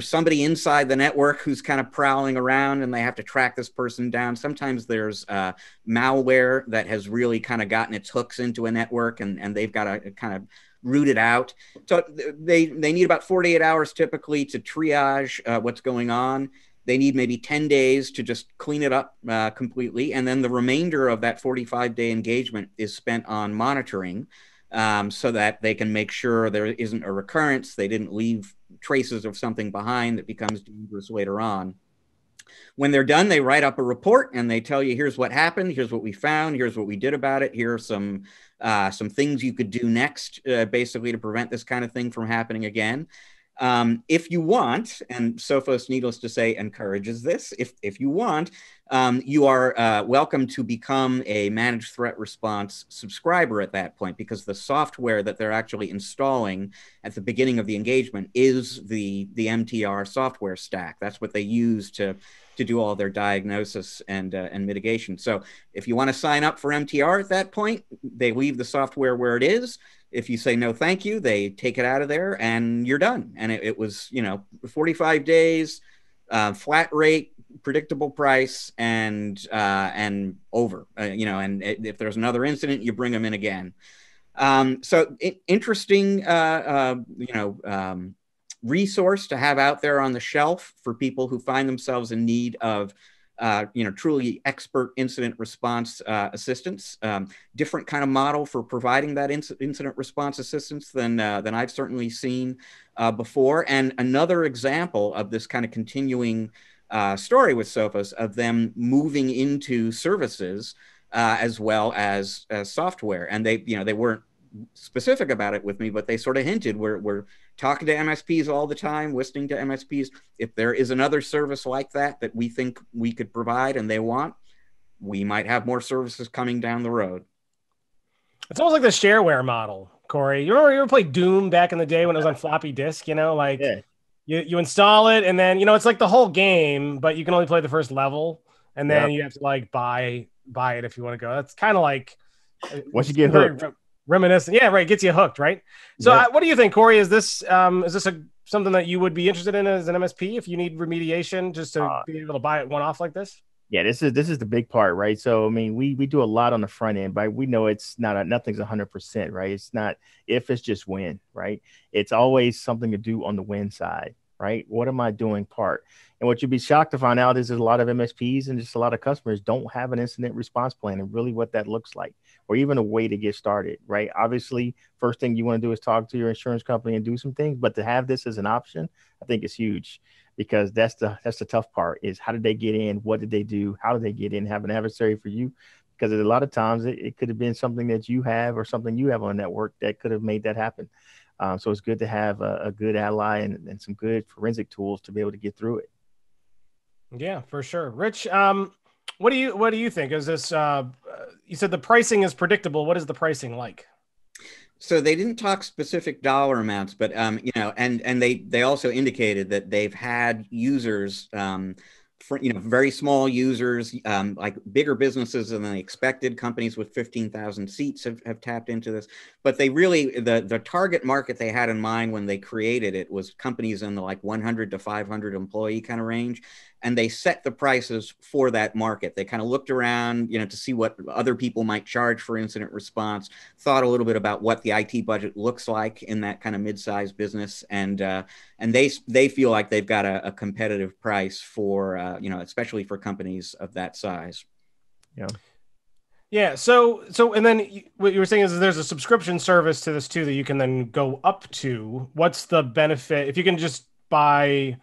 somebody inside the network who's kind of prowling around and they have to track this person down. Sometimes there's malware that has really kind of gotten its hooks into a network and they've got to kind of root it out. So they need about 48 hours typically to triage what's going on. They need maybe 10 days to just clean it up completely. And then the remainder of that 45-day engagement is spent on monitoring so that they can make sure there isn't a recurrence. They didn't leave traces of something behind that becomes dangerous later on. When they're done, they write up a report and they tell you, here's what happened, here's what we found, here's what we did about it, here are some things you could do next, basically to prevent this kind of thing from happening again. If you want, and Sophos, needless to say, encourages this, if you want, you are welcome to become a managed threat response subscriber at that point, because the software that they're actually installing at the beginning of the engagement is the MTR software stack. That's what they use to do all their diagnosis and mitigation. So if you want to sign up for MTR at that point, they leave the software where it is. If you say no, thank you, they take it out of there and you're done. And it was, 45 days, flat rate, predictable price, and over. And if there's another incident, you bring them in again. So interesting, resource to have out there on the shelf for people who find themselves in need of truly expert incident response assistance. Different kind of model for providing that incident response assistance than I've certainly seen before. And another example of this kind of continuing story with Sophos, of them moving into services as well as software. And they weren't specific about it with me, but they sort of hinted we're talking to MSPs all the time, listening to MSPs. If there is another service like that we think we could provide and they want, we might have more services coming down the road. It's almost like the shareware model, Corey. You ever played Doom back in the day when it was on floppy disk? Yeah. You install it and then, it's like the whole game, but you can only play the first level and then you have to buy it if you want to go. That's kind of like once you get hooked. Reminiscent. Yeah, right. Gets you hooked, right? So what do you think, Corey? Is this something that you would be interested in as an MSP if you need remediation just to be able to buy it one off like this? Yeah, this is the big part, right? So, I mean, we do a lot on the front end, but we know it's nothing's 100%, right? It's not if, it's just when, right? It's always something to do on the win side, right? What am I doing part? And what you'd be shocked to find out is there's a lot of MSPs and just a lot of customers don't have an incident response plan and really what that looks like, or even a way to get started, right? Obviously, first thing you want to do is talk to your insurance company and do some things, but to have this as an option, I think is huge, because that's the tough part is how did they get in? What did they do? How did they get in? Have an adversary for you? Because a lot of times it could have been something that you have or something you have on a network that could have made that happen. So it's good to have a good ally and some good forensic tools to be able to get through it. Yeah, for sure. Rich, what do you think? Is this, you said the pricing is predictable. What is the pricing like? So they didn't talk specific dollar amounts, but, and they also indicated that they've had users, for, very small users, like bigger businesses than they expected. Companies with 15,000 seats have tapped into this, but they really, the target market they had in mind when they created it was companies in the 100 to 500 employee kind of range. And they set the prices for that market. They kind of looked around, to see what other people might charge for incident response, thought a little bit about what the IT budget looks like in that kind of mid-sized business. And they feel like they've got a competitive price for, especially for companies of that size. Yeah. Yeah. So, and then what you were saying is there's a subscription service to this too, that you can then go up to. What's the benefit? If you can just buy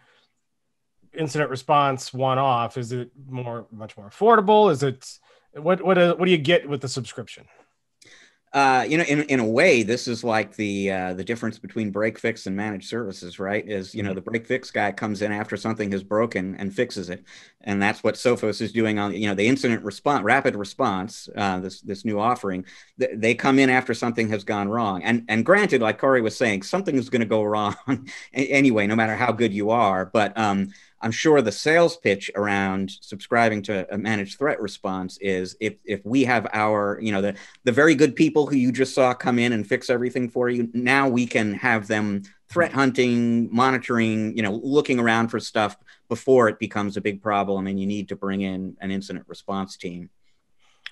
incident response one-off? Is it much more affordable? Is it what do you get with the subscription? In a way, this is like the difference between break fix and managed services, right? Is, the break fix guy comes in after something has broken and fixes it. And that's what Sophos is doing on, the incident response, rapid response, this new offering. They come in after something has gone wrong. And granted, like Corey was saying, something is going to go wrong anyway, no matter how good you are. But I'm sure the sales pitch around subscribing to a managed threat response is if we have our, the very good people who you just saw come in and fix everything for you, now we can have them threat hunting, monitoring, looking around for stuff before it becomes a big problem and you need to bring in an incident response team.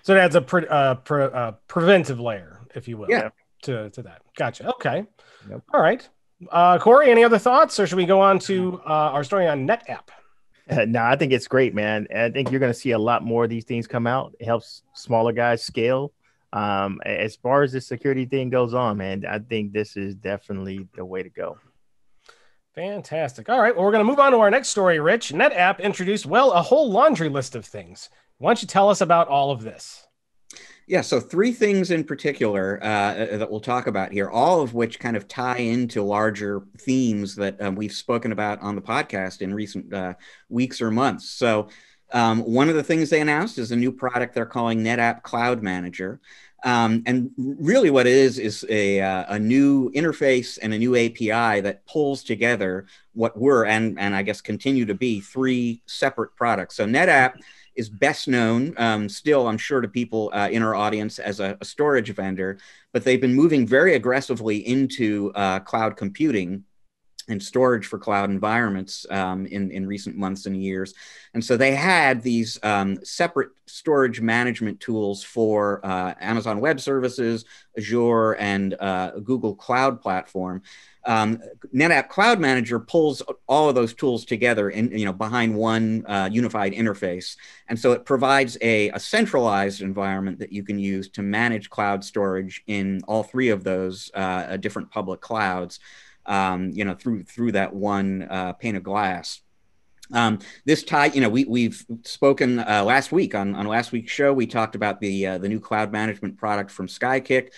So it adds a preventive layer, if you will, yeah. to that. Gotcha. Okay. Yep. All right. Corey, any other thoughts, or should we go on to our story on NetApp? No, I think it's great, man. I think you're going to see a lot more of these things come out. It helps smaller guys scale. As far as the security thing goes on, man, I think this is definitely the way to go. Fantastic. All right. Well, we're going to move on to our next story, Rich. NetApp introduced, a whole laundry list of things. Why don't you tell us about all of this? Yeah, so 3 things in particular that we'll talk about here, all of which kind of tie into larger themes that we've spoken about on the podcast in recent weeks or months. So one of the things they announced is a new product they're calling NetApp Cloud Manager. And really what it is a new interface and a new API that pulls together what were, and I guess continue to be, 3 separate products. So NetApp is best known still, I'm sure, to people in our audience as a storage vendor, but they've been moving very aggressively into cloud computing and storage for cloud environments in recent months and years. And so they had these separate storage management tools for Amazon Web Services, Azure, and Google Cloud Platform. NetApp Cloud Manager pulls all of those tools together in, behind one unified interface. And so it provides a centralized environment that you can use to manage cloud storage in all 3 of those different public clouds, through that one pane of glass. This tie, we've spoken last week on last week's show. We talked about the new cloud management product from Skykick.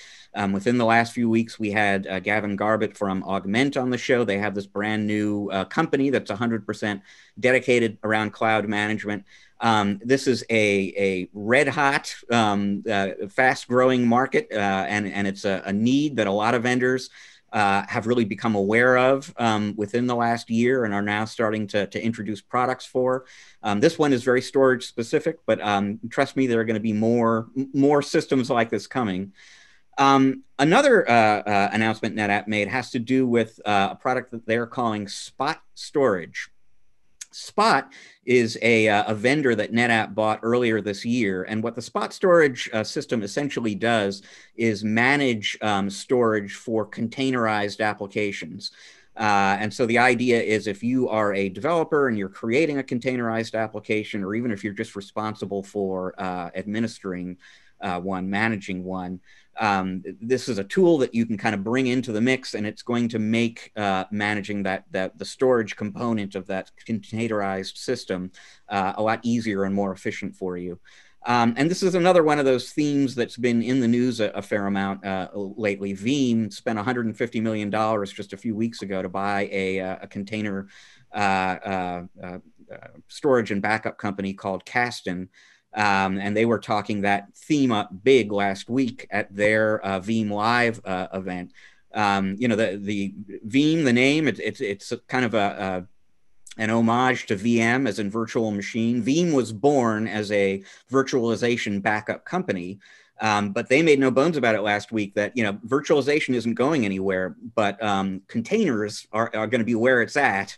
Within the last few weeks, we had Gavin Garbett from Augment on the show. They have this brand new company that's 100% dedicated around cloud management. This is a red hot, fast growing market, and it's a need that a lot of vendors have really become aware of within the last year and are now starting to introduce products for. This one is very storage specific, but trust me, there are going to be more systems like this coming. Another announcement NetApp made has to do with a product that they're calling Spot Storage. Spot is a vendor that NetApp bought earlier this year. And what the Spot Storage system essentially does is manage storage for containerized applications. And so the idea is if you are a developer and you're creating a containerized application, or even if you're just responsible for administering one, managing one, this is a tool that you can kind of bring into the mix, and it's going to make managing the storage component of that containerized system a lot easier and more efficient for you. And this is another one of those themes that's been in the news a fair amount lately. Veeam spent $150 million just a few weeks ago to buy a container storage and backup company called Kasten. And they were talking that theme up big last week at their Veeam Live event. The Veeam, the name, it's kind of an homage to VM, as in virtual machine. Veeam was born as a virtualization backup company, but they made no bones about it last week that, virtualization isn't going anywhere, but containers are going to be where it's at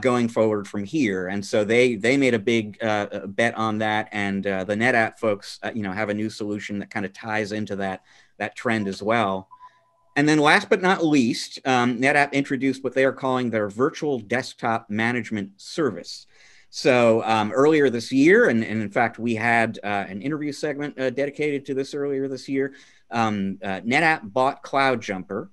going forward from here. And so they made a big bet on that. And the NetApp folks, have a new solution that kind of ties into that trend as well. And then last but not least, NetApp introduced what they are calling their virtual desktop management service. So earlier this year, and in fact, we had an interview segment dedicated to this earlier this year, NetApp bought CloudJumper.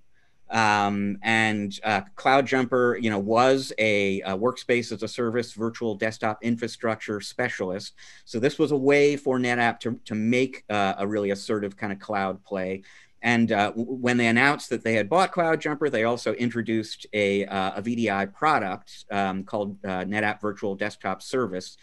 CloudJumper, you know, was a workspace as a service virtual desktop infrastructure specialist. So this was a way for NetApp to make a really assertive kind of cloud play. And when they announced that they had bought CloudJumper, they also introduced a VDI product called NetApp Virtual Desktop Service.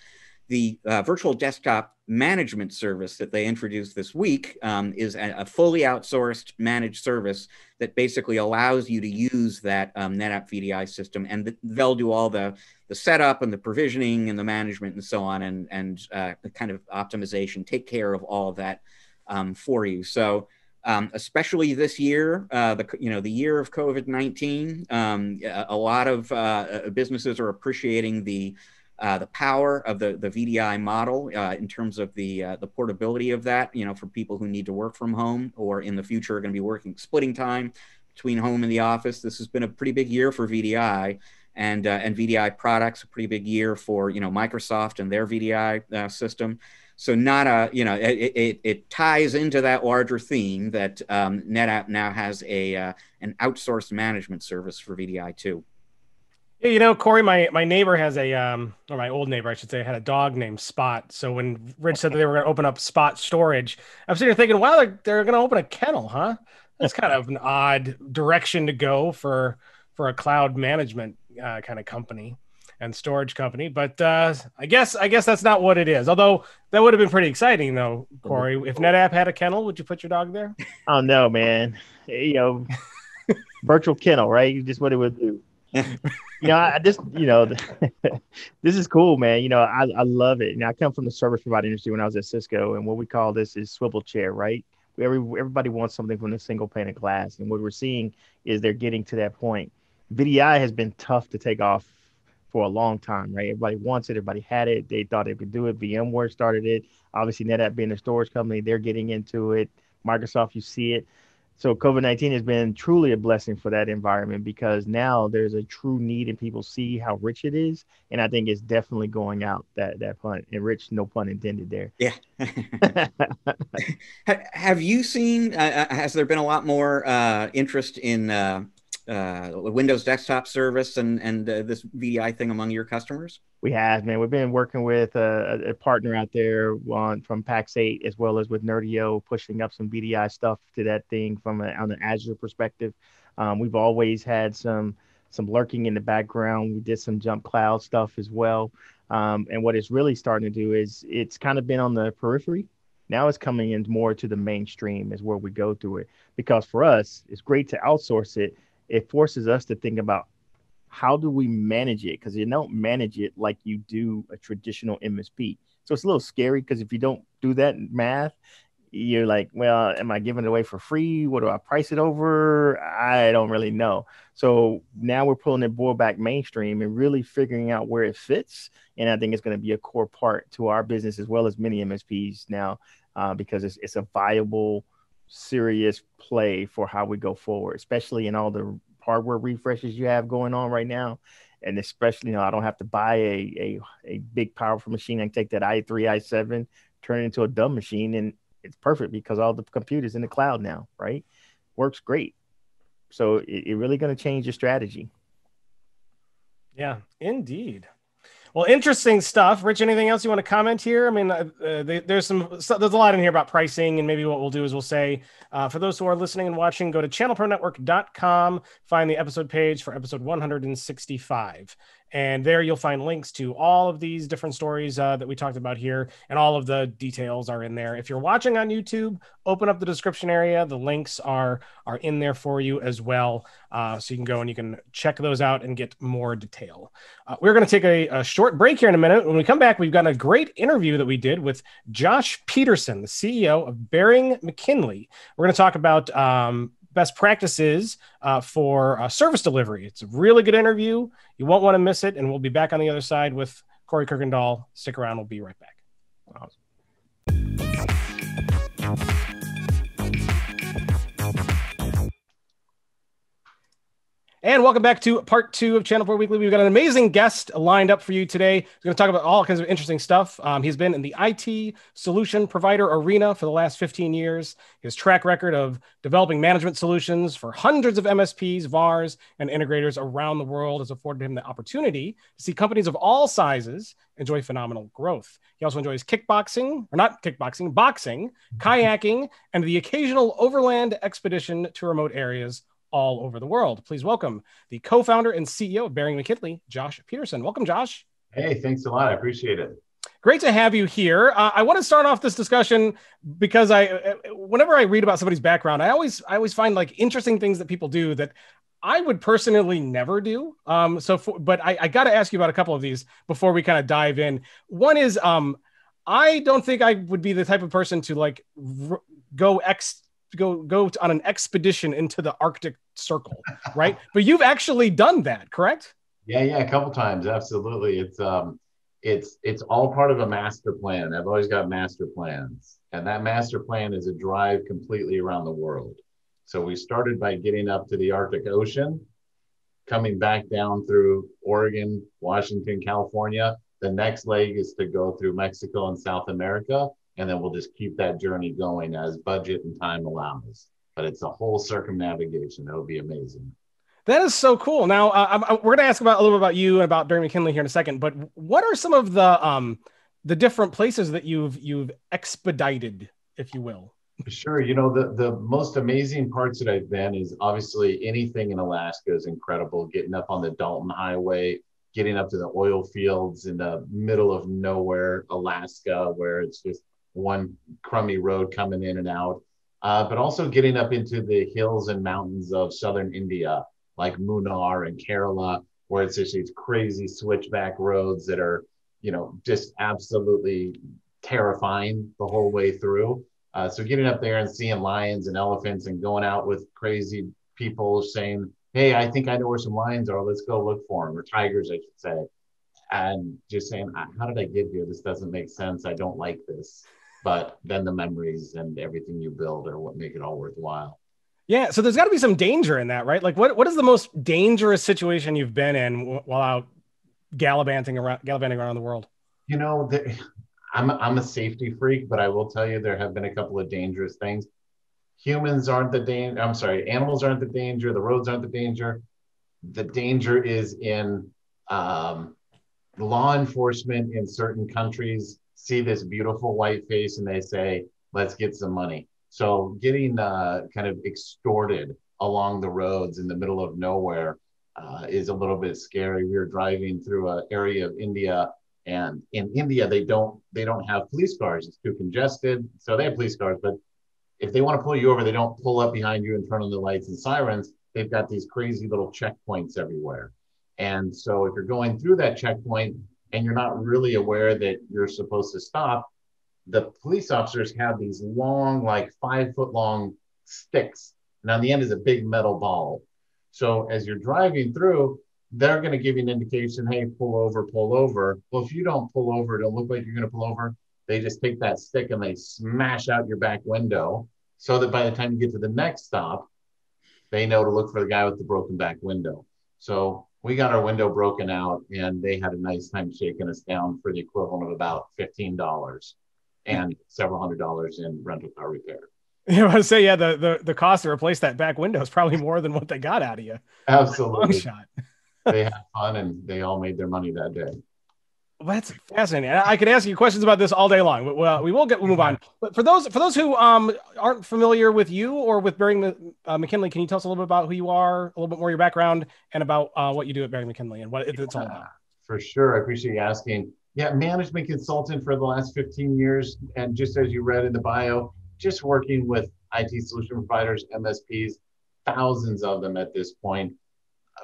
The virtual desktop management service that they introduced this week is a fully outsourced managed service that basically allows you to use that NetApp VDI system, and they'll do all the setup and the provisioning and the management and so on, and the kind of optimization, take care of all of that for you. So especially this year, the year of COVID-19, a lot of businesses are appreciating the power of the VDI model in terms of the portability of that, you know, for people who need to work from home or in the future are going to be splitting time between home and the office. This has been a pretty big year for VDI, and VDI products, a pretty big year for, you know, Microsoft and their VDI system. So it ties into that larger theme that NetApp now has an outsourced management service for VDI too. Yeah, you know, Corey, my neighbor has or my old neighbor, I should say, had a dog named Spot. So when Rich said that they were going to open up Spot storage, I was sitting here thinking, wow, they're going to open a kennel, huh? That's kind of an odd direction to go for a cloud management kind of company and storage company. But I guess that's not what it is. Although that would have been pretty exciting, though, Corey. If NetApp had a kennel, would you put your dog there? Oh no, man. You know, virtual kennel, right? Just what it would do. You know, this is cool, man. You know, I love it. I come from the service provider industry when I was at Cisco, and what we call this is swivel chair, right? Everybody wants something from the single pane of glass, and what we're seeing is they're getting to that point. VDI has been tough to take off for a long time, right? Everybody wants it. Everybody had it. They thought they could do it. VMware started it. Obviously, NetApp being a storage company, they're getting into it. Microsoft, you see it. So COVID-19 has been truly a blessing for that environment, because now there's a true need and people see how rich it is. And I think it's definitely going out that pun, and rich, no pun intended there. Yeah. Have you seen, has there been a lot more interest in Windows desktop service and this VDI thing among your customers? We have, man. We've been working with a partner out there from Pax8, as well as with Nerdio, pushing up some VDI stuff to that thing on an Azure perspective. We've always had some lurking in the background. We did some jump cloud stuff as well. And what it's really starting to do is it's kind of been on the periphery. Now it's coming in more to the mainstream is where we go through it. Because for us, it's great to outsource it. It forces us to think about, how do we manage it? Because you don't manage it like you do a traditional MSP. So it's a little scary, because if you don't do that math, you're like, well, am I giving it away for free? What do I price it over? I don't really know. So now we're pulling it more back mainstream and really figuring out where it fits. And I think it's going to be a core part to our business, as well as many MSPs now, because it's a viable, serious play for how we go forward, especially in all the hardware refreshes you have going on right now. And especially, you know, I don't have to buy a big powerful machine. I can take that i3, i7, turn it into a dumb machine, and it's perfect because all the computers in the cloud now, right? Works great. So it really going to change your strategy. Yeah, indeed. Well, interesting stuff. Rich, anything else you want to comment here? I mean, there's a lot in here about pricing, and maybe what we'll do is we'll say, for those who are listening and watching, go to channelpronetwork.com, find the episode page for episode 165. And there you'll find links to all of these different stories that we talked about here, and all of the details are in there. If you're watching on YouTube, open up the description area. The links are in there for you as well. So you can go and you can check those out and get more detail. We're going to take a short break here in a minute. When we come back, we've got a great interview that we did with Josh Peterson, the CEO of Bering McKinley. We're going to talk about best practices for service delivery. It's a really good interview. You won't want to miss it. And we'll be back on the other side with Corey Kirkendoll. Stick around. We'll be right back. Awesome. And welcome back to part 2 of Channel 4 Weekly. We've got an amazing guest lined up for you today. He's going to talk about all kinds of interesting stuff. He's been in the IT solution provider arena for the last 15 years. His track record of developing management solutions for hundreds of MSPs, VARs, and integrators around the world has afforded him the opportunity to see companies of all sizes enjoy phenomenal growth. He also enjoys kickboxing, or not kickboxing, boxing, kayaking, and the occasional overland expedition to remote areas all over the world. Please welcome the co-founder and CEO of Bering McKinley, Josh Peterson. Welcome, Josh. Hey, thanks a lot. I appreciate it. Great to have you here. I want to start off this discussion because whenever I read about somebody's background, I always find like interesting things that people do that I would personally never do. But I got to ask you about a couple of these before we kind of dive in. One is, I don't think I would be the type of person to like go on an expedition into the Arctic Circle, right? But you've actually done that, correct? Yeah, a couple times, absolutely. It's all part of a master plan. I've always got master plans, and that master plan is a drive completely around the world. So we started by getting up to the Arctic Ocean, coming back down through Oregon, Washington, California. The next leg is to go through Mexico and South America, and then we'll just keep that journey going as budget and time allows. But it's a whole circumnavigation. It'll be amazing. That is so cool. Now, we're going to ask a little bit about you and about Bering McKinley here in a second. But what are some of the different places that you've expedited, if you will? Sure. You know, the most amazing parts that I've been is obviously anything in Alaska is incredible. Getting up on the Dalton Highway, getting up to the oil fields in the middle of nowhere, Alaska, where it's just one crummy road coming in and out. But also getting up into the hills and mountains of southern India, like Munnar and Kerala, where it's just these crazy switchback roads that are, you know, just absolutely terrifying the whole way through. So getting up there and seeing lions and elephants and going out with crazy people saying, hey, I think I know where some lions are. Let's go look for them, or tigers, I should say. And just saying, how did I get here? This doesn't make sense. I don't like this. But then the memories and everything you build are what make it all worthwhile. Yeah. So there's got to be some danger in that, right? Like what is the most dangerous situation you've been in while out gallivanting around the world? You know, I'm a safety freak, but I will tell you there have been a couple of dangerous things. Humans aren't the danger. I'm sorry, animals aren't the danger. The roads aren't the danger. The danger is in law enforcement in certain countries see this beautiful white face and they say, let's get some money. So getting kind of extorted along the roads in the middle of nowhere is a little bit scary. We were driving through an area of India, and in India, they don't have police cars. It's too congested. So they have police cars, but if they want to pull you over, they don't pull up behind you and turn on the lights and sirens. They've got these crazy little checkpoints everywhere. And so if you're going through that checkpoint and you're not really aware that you're supposed to stop, the police officers have these long, like 5-foot long sticks. And on the end is a big metal ball. So as you're driving through, they're going to give you an indication, hey, pull over, pull over. Well, if you don't pull over, it'll look like you're going to pull over. They just take that stick and they smash out your back window so that by the time you get to the next stop, they know to look for the guy with the broken back window. So we got our window broken out and they had a nice time shaking us down for the equivalent of about $15 and several $100s in rental car repair. You want to say, yeah, the cost to replace that back window is probably more than what they got out of you. Absolutely. Long shot. They had fun and they all made their money that day. Well, that's fascinating. I could ask you questions about this all day long, but we'll move on. But for those who aren't familiar with you or with Bering McKinley, can you tell us a little bit about who you are, a little bit more your background, and about what you do at Bering McKinley and what it's all about? For sure. I appreciate you asking. Yeah, management consultant for the last 15 years. And just as you read in the bio, just working with IT solution providers, MSPs, thousands of them at this point,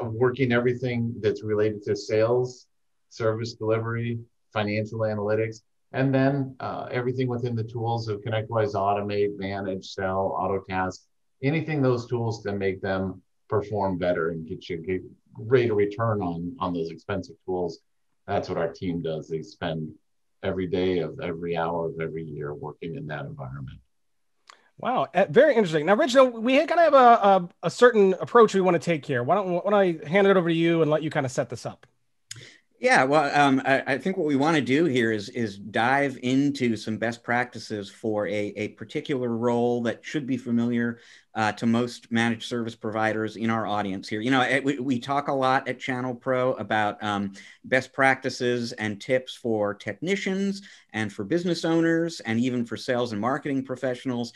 working everything that's related to sales, service delivery, financial analytics, and then everything within the tools of ConnectWise, Automate, Manage, Sell, AutoTask, anything those tools to make them perform better and get greater return on those expensive tools. That's what our team does. They spend every day of every hour of every year working in that environment. Wow, very interesting. Now, Rich, we kind of have a certain approach we want to take here. Why don't I hand it over to you and let you kind of set this up? Yeah, well, I think what we want to do here is dive into some best practices for a particular role that should be familiar to most managed service providers in our audience here. You know, we talk a lot at ChannelPro about best practices and tips for technicians and for business owners and even for sales and marketing professionals.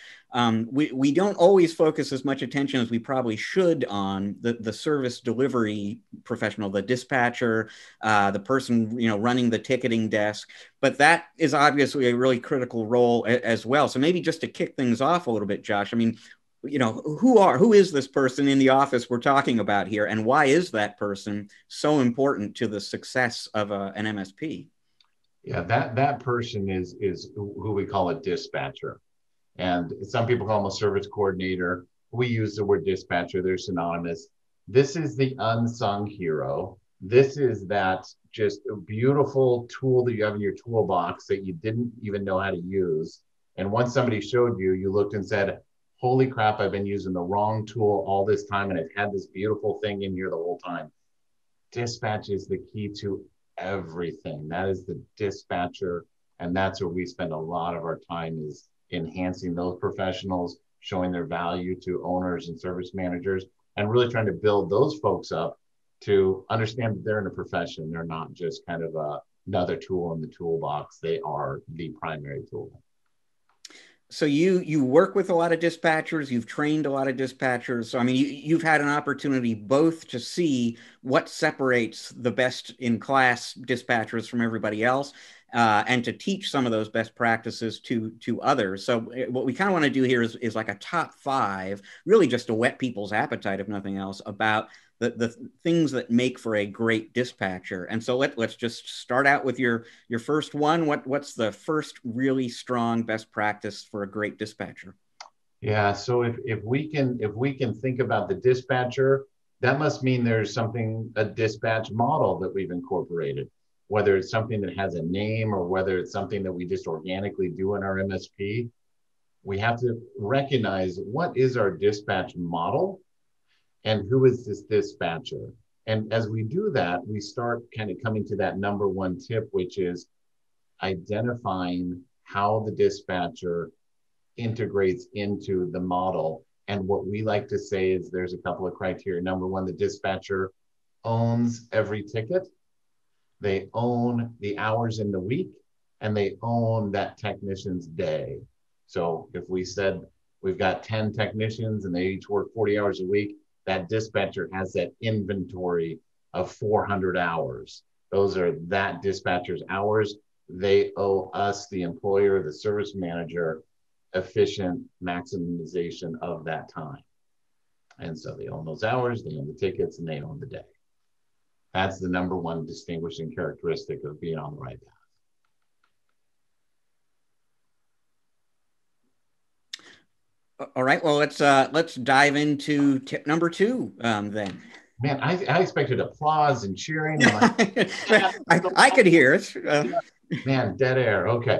We don't always focus as much attention as we probably should on the service delivery professional, the dispatcher, the person, you know, running the ticketing desk, but that is obviously a really critical role as well. So maybe just to kick things off a little bit, Josh, I mean, you know, who is this person in the office we're talking about here, and why is that person so important to the success of an MSP? Yeah, that person is who we call a dispatcher, and some people call them a service coordinator. We use the word dispatcher; they're synonymous. This is the unsung hero. This is that just a beautiful tool that you have in your toolbox that you didn't even know how to use. And once somebody showed you, you looked and said, holy crap, I've been using the wrong tool all this time and I've had this beautiful thing in here the whole time. Dispatch is the key to everything. That is the dispatcher. And that's where we spend a lot of our time, is enhancing those professionals, showing their value to owners and service managers, and really trying to build those folks up to understand that they're in a profession. They're not just kind of another tool in the toolbox. They are the primary tool. So you work with a lot of dispatchers, you've trained a lot of dispatchers. So, I mean, you've had an opportunity both to see what separates the best in class dispatchers from everybody else, and to teach some of those best practices to others. So what we kind of want to do here is like a top 5, really just to whet people's appetite, if nothing else, about the things that make for a great dispatcher. And so let's just start out with your first one. What's the first really strong best practice for a great dispatcher? Yeah, so if we can think about the dispatcher, that must mean there's a dispatch model that we've incorporated, whether it's something that has a name or whether it's something that we just organically do in our MSP. We have to recognize what is our dispatch model and who is this dispatcher. And as we do that, we start kind of coming to that number 1 tip, which is identifying how the dispatcher integrates into the model. And what we like to say is there's a couple of criteria. Number 1, the dispatcher owns every ticket. They own the hours in the week, and they own that technician's day. So if we said we've got 10 technicians and they each work 40 hours a week, that dispatcher has that inventory of 400 hours. Those are that dispatcher's hours. They owe us, the employer, the service manager, efficient maximization of that time. And so they own those hours, they own the tickets, and they own the day. That's the number 1 distinguishing characteristic of being on the right path. All right, well, let's dive into tip number 2 then. Man, I expected applause and cheering. I could hear it. Man, dead air. Okay.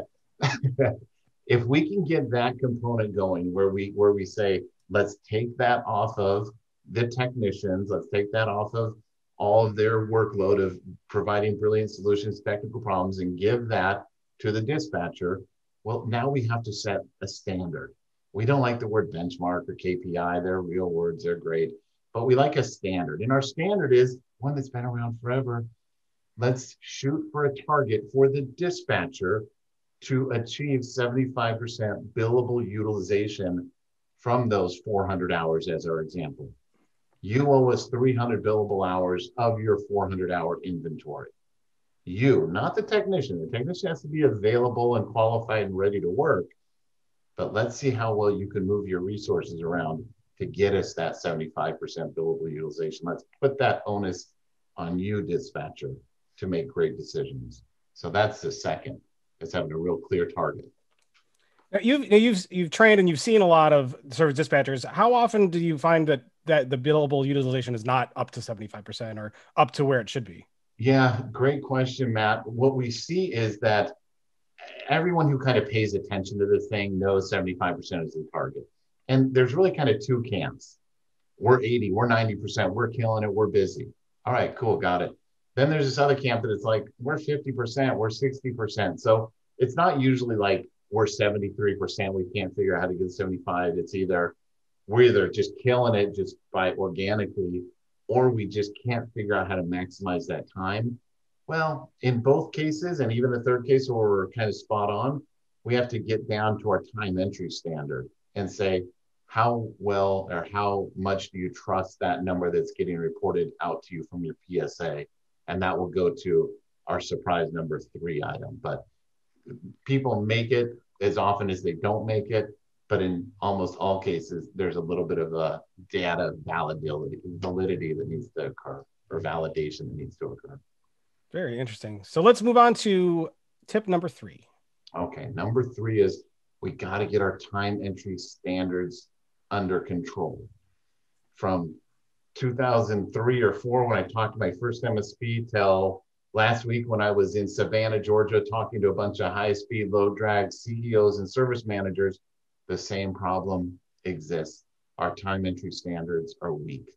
If we can get that component going where we say, let's take that off of the technicians, let's take that off of all of their workload of providing brilliant solutions, technical problems, and give that to the dispatcher. Well, now we have to set a standard. We don't like the word benchmark or KPI. They're real words, they're great, but we like a standard. And our standard is one that's been around forever. Let's shoot for a target for the dispatcher to achieve 75% billable utilization from those 400 hours as our example. You owe us 300 billable hours of your 400-hour inventory. You, not the technician. The technician has to be available and qualified and ready to work. But let's see how well you can move your resources around to get us that 75% billable utilization. Let's put that onus on you, dispatcher, to make great decisions. So that's the second, is having a real clear target. Now, you've trained and you've seen a lot of service dispatchers. How often do you find that the billable utilization is not up to 75% or up to where it should be? Yeah, great question, Matt. What we see is that everyone who kind of pays attention to this thing knows 75% is the target. And there's really kind of two camps. We're 80, we're 90%, we're killing it, we're busy. All right, cool, got it. Then there's this other camp that it's like, we're 50%, we're 60%. So it's not usually like we're 73%, we can't figure out how to get 75. It's either, we're either just killing it just by organically, or we just can't figure out how to maximize that time. Well, in both cases, and even the third case where we're kind of spot on, we have to get down to our time entry standard and say, how well or how much do you trust that number that's getting reported out to you from your PSA? And that will go to our surprise number 3 item. But people make it as often as they don't make it. But in almost all cases, there's a little bit of a data validity that needs to occur, or validation that needs to occur. Very interesting. So let's move on to tip number 3. Okay, number 3 is we got to get our time entry standards under control. From 2003 or 4, when I talked to my first MSP, till last week when I was in Savannah, Georgia, talking to a bunch of high-speed, low-drag CEOs and service managers, the same problem exists. Our time entry standards are weak.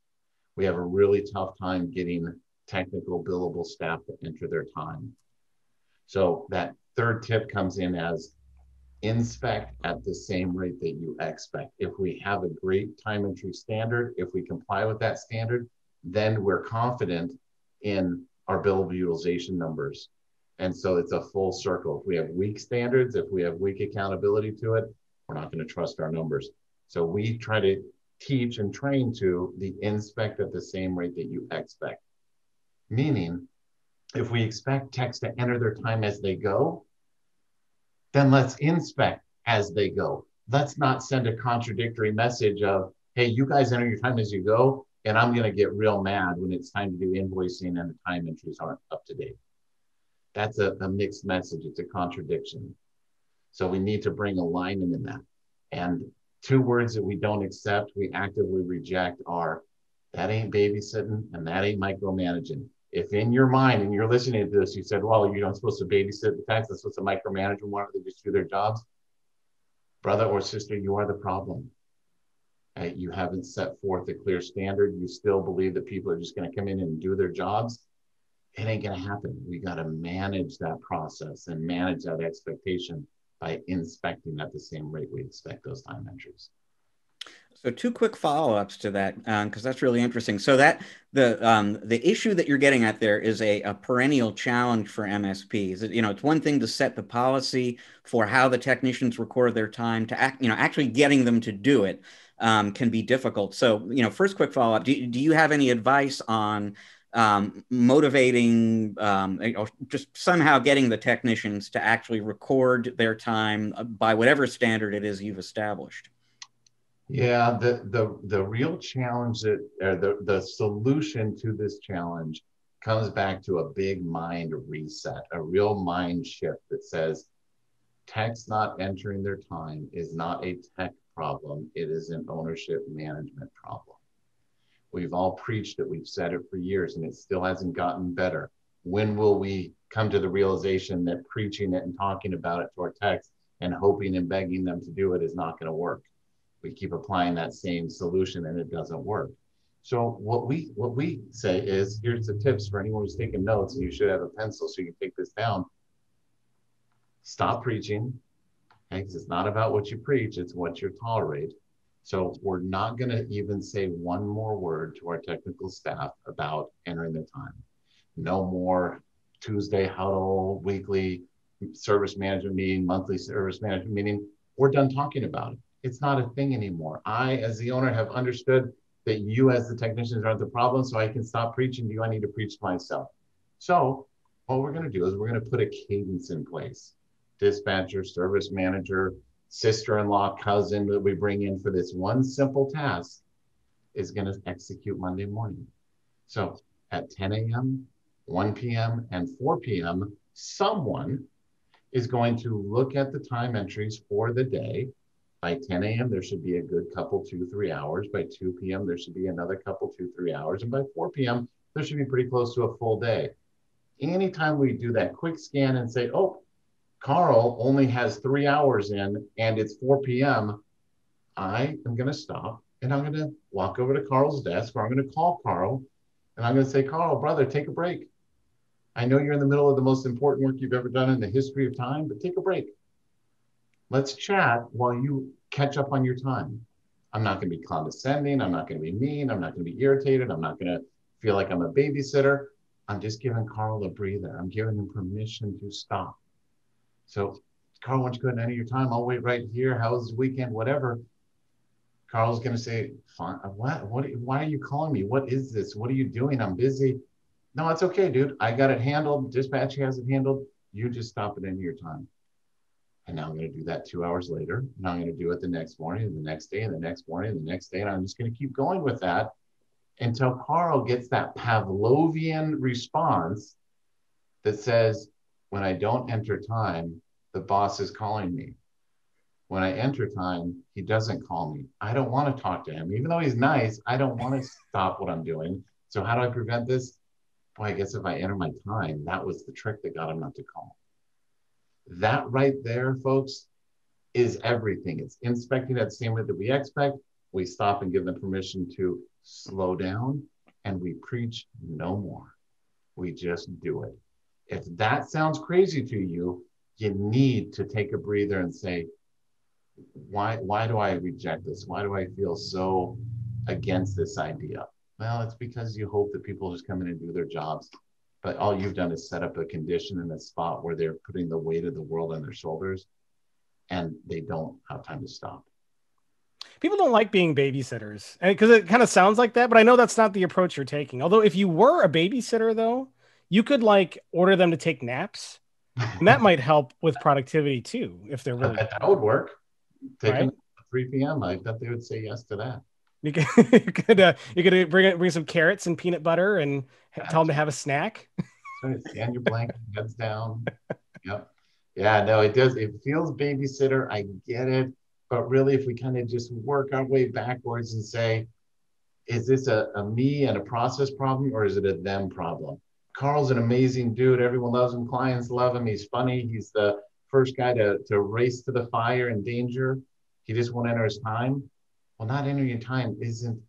We have a really tough time getting technical billable staff to enter their time. So that third tip comes in as inspect at the same rate that you expect. If we have a great time entry standard, if we comply with that standard, then we're confident in our billable utilization numbers. And so it's a full circle. If we have weak standards, if we have weak accountability to it, we're not going to trust our numbers. So we try to teach and train to the inspect at the same rate that you expect. Meaning, if we expect techs to enter their time as they go, then let's inspect as they go. Let's not send a contradictory message of, hey, you guys enter your time as you go, and I'm going to get real mad when it's time to do invoicing and the time entries aren't up to date. That's a mixed message. It's a contradiction. So we need to bring alignment in that. And 2 words that we don't accept, we actively reject are, that ain't babysitting and that ain't micromanaging. If in your mind, and you're listening to this, you said, well, you're not supposed to babysit the techs, that's supposed to micromanage them, why don't they just do their jobs? Brother or sister, you are the problem. You haven't set forth a clear standard. You still believe that people are just going to come in and do their jobs. It ain't going to happen. We got to manage that process and manage that expectation by inspecting at the same rate we expect those time entries. So 2 quick follow-ups to that, because that's really interesting. So that the issue that you're getting at there is a perennial challenge for MSPs. You know, it's one thing to set the policy for how the technicians record their time, to actually getting them to do it can be difficult. So, first quick follow-up, do you have any advice on motivating or just somehow getting the technicians to actually record their time by whatever standard it is you've established? Yeah, the real challenge the solution to this challenge comes back to a big mind reset, a real mind shift that says techs not entering their time is not a tech problem. It is an ownership management problem. We've all preached it. We've said it for years, and it still hasn't gotten better. When will we come to the realization that preaching it and talking about it to our techs and hoping and begging them to do it is not going to work? We keep applying that same solution and it doesn't work. So what we say is, here's the tips for anyone who's taking notes, and you should have a pencil so you can take this down. Stop preaching, because it's not about what you preach, it's what you tolerate. So we're not going to even say one more word to our technical staff about entering their time. No more Tuesday huddle, weekly service management meeting, monthly service management meeting. We're done talking about it. It's not a thing anymore. I, as the owner, have understood that you as the technicians aren't the problem, so I can stop preaching to you. I need to preach to myself. So what we're going to do is we're going to put a cadence in place. Dispatcher, service manager, sister-in-law, cousin that we bring in for this one simple task is going to execute Monday morning. So at 10 a.m., 1 p.m., and 4 p.m., someone is going to look at the time entries for the day. By 10 a.m., there should be a good couple, 2-3 hours. By 2 p.m., there should be another couple, 2-3 hours. And by 4 p.m., there should be pretty close to a full day. Anytime we do that quick scan and say, oh, Carl only has 3 hours in and it's 4 p.m., I am going to stop and I'm going to walk over to Carl's desk, or I'm going to call Carl and I'm going to say, Carl, brother, take a break. I know you're in the middle of the most important work you've ever done in the history of time, but take a break. Let's chat while you catch up on your time. I'm not going to be condescending. I'm not going to be mean. I'm not going to be irritated. I'm not going to feel like I'm a babysitter. I'm just giving Carl a breather. I'm giving him permission to stop. So, Carl, why don't you go ahead and end your time? I'll wait right here. How was the weekend? Whatever. Carl's going to say, fine. Why are you calling me? What is this? What are you doing? I'm busy. No, it's okay, dude. I got it handled. Dispatch has it handled. You just stop it into your time. And now I'm going to do that 2 hours later. And I'm going to do it the next morning, and the next day, and the next morning, and the next day. And I'm just going to keep going with that until Carl gets that Pavlovian response that says, when I don't enter time, the boss is calling me. When I enter time, he doesn't call me. I don't want to talk to him. Even though he's nice, I don't want to stop what I'm doing. So how do I prevent this? Boy, I guess if I enter my time, that was the trick that got him not to call. That right there, folks, is everything. It's inspecting at the same rate that we expect. We stop and give them permission to slow down, and we preach no more. We just do it. If that sounds crazy to you, you need to take a breather and say, why do I reject this? Why do I feel so against this idea? Well, it's because you hope that people just come in and do their jobs, but all you've done is set up a condition in a spot where they're putting the weight of the world on their shoulders, and they don't have time to stop. People don't like being babysitters because it kind of sounds like that, but I know that's not the approach you're taking. Although if you were a babysitter, though, you could like order them to take naps, and that might help with productivity too. If they're really that would work. Take right? them at 3 p.m. I bet they would say yes to that. You could bring some carrots and peanut butter and tell them to have a snack. Right. Stand your blanket, heads down. Yep. Yeah, no, it does. It feels babysitter. I get it. But really, if we kind of just work our way backwards and say, is this a me and a process problem, or is it a them problem? Carl's an amazing dude. Everyone loves him. Clients love him. He's funny. He's the first guy to race to the fire and danger. He just won't enter his time. Well, not entering your time doesn't